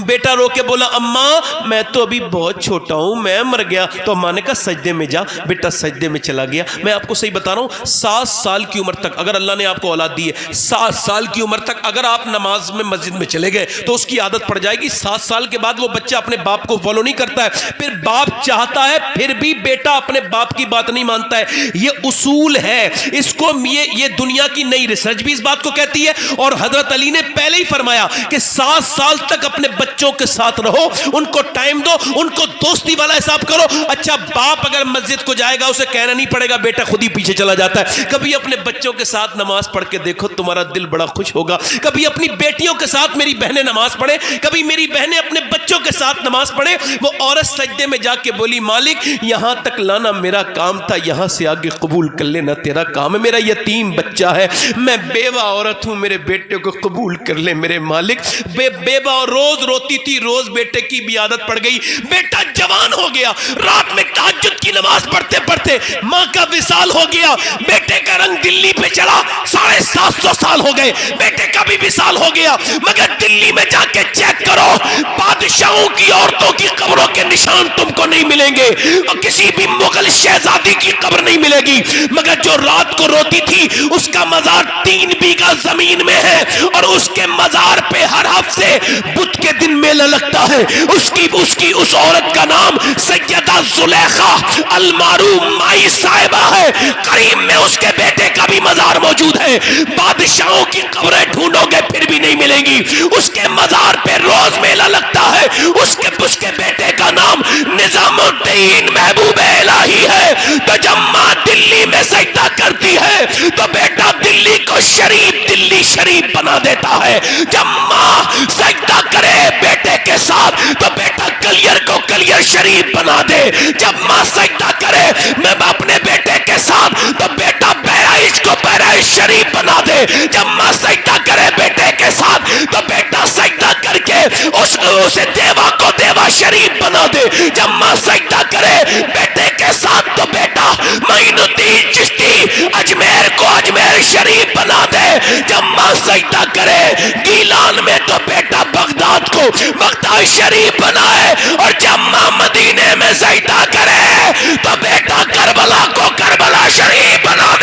بیٹا رو کے بولا اماں میں تو ابھی بہت چھوٹا ہوں، میں مر گیا۔ تو اماں نے کہا سجدے میں جا۔ بیٹا سجدے میں چلا گیا۔ میں آپ کو صحیح بتا رہا ہوں، 7 سال کی عمر تک اگر اللہ نے آپ کو اولاد دی ہے، 7 سال کی عمر تک اگر آپ نماز میں مسجد میں چلے گئے تو اس کی عادت پڑ جائے گی۔ 7 سال کے بعد وہ بچہ اپنے باپ کو فالو نہیں کرتا ہے، پھر باپ چاہتا ہے پھر بھی بیٹا اپنے باپ کی بات نہیں مانتا ہے۔ یہ اصول ہے، اس کو یہ دنیا کی نئی ریسرچ بھی اس بات کو کہتی ہے، اور حضرت علی نے پہلے ہی فرمایا کہ 7 سال تک اپنے بچوں کے ساتھ رہو، ان کو ٹائم دو، ان کو دوستی والا حساب کرو۔ اچھا باپ اگر مسجد کو جائے گا اسے کہنا نہیں پڑے گا، بیٹا خود ہی پیچھے چلا جاتا ہے۔ کبھی اپنے بچوں کے ساتھ نماز پڑھ کے دیکھو، تمہارا دل بڑا خوش ہوگا۔ کبھی اپنی بیٹیوں کے ساتھ میری بہنیں نماز پڑھیں، کبھی میری بہنیں اپنے بچوں کے ساتھ نماز پڑھیں۔ وہ عورت سجدے میں جا کے بولی مالک یہاں تک لانا میرا کام تھا، یہاں سے آگے قبول کر لینا تیرا کام ہے۔ میرا یتیم بچہ ہے، میں بیوہ عورت ہوں، میرے بیٹے کو قبول کر لے میرے مالک۔ بیوہ اور روز روتی تھی، روز بیٹے کی بھی عادت پڑ گئی۔ بیٹا جوان ہو گیا، رات میں تہجد کی نماز پڑھتے پڑھتے ماں کا وصال ہو گیا، بیٹے کا رنگ دلی پہ چڑھا، 750 سال ہو گئے، بیٹے کا بھی وصال ہو گیا۔ مگر دلی میں جا کے چیک کرو، بادشاہوں کی عورتوں کی قبروں کے نشان تم کو نہیں ملیں گے، اور کسی بھی مغل شہزادی کی قبر نہیں ملے گی۔ مگر جو رات کو روتی تھی اس کا مزار 3 بیگھہ زمین میں ہے، اور اس کے مزار پہ ہر ہفتے بدھ کے دن میلہ لگتا ہے۔ اس عورت کا نام سیدہ زلیخا المعروف مائی صاحبہ ہے، کریم میں اس کے بیٹے کا بھی مزار موجود ہے۔ بادشاہوں کی قبریں ڈھونڈو گے پھر بھی نہیں ملیں گی، اس کے مزار پہ روز میلہ لگتا ہے۔ اس کے بیٹے کا نام نظام الدین محبوب الہی ہے۔ تو جب ماں دلی میں سجدہ کرتی ہے تو بیٹا دلی کو دلی شریف بنا دیتا ہے۔ جب ماں سجدہ کرے بیٹے کے ساتھ تو بیٹا کلیر کو کلیر شریف بنا دے۔ جب ماں سجدہ کرے میں اپنے بیٹے کے ساتھ تو بیٹا بہرائچ کو بہرائچ شریف بنا دے۔ جب ماں سجدہ کرے بیٹے کے ساتھ تو بیٹا سجدہ کر کے اسے دیوا کو دیوا شریف بنا دے۔ جب ماں سجدہ کرے بیٹے کے ساتھ تو بیٹا معین الدین چشتی اجمیر کو اجمیر شریف بنا دے۔ جب ماں سجدہ کرے گیلان میں تو بیٹا بغداد کو بغداد شریف بنائے، اور جب ماں مدینے میں سجدہ کرے تو بیٹا کربلا کو کربلا شریف بنا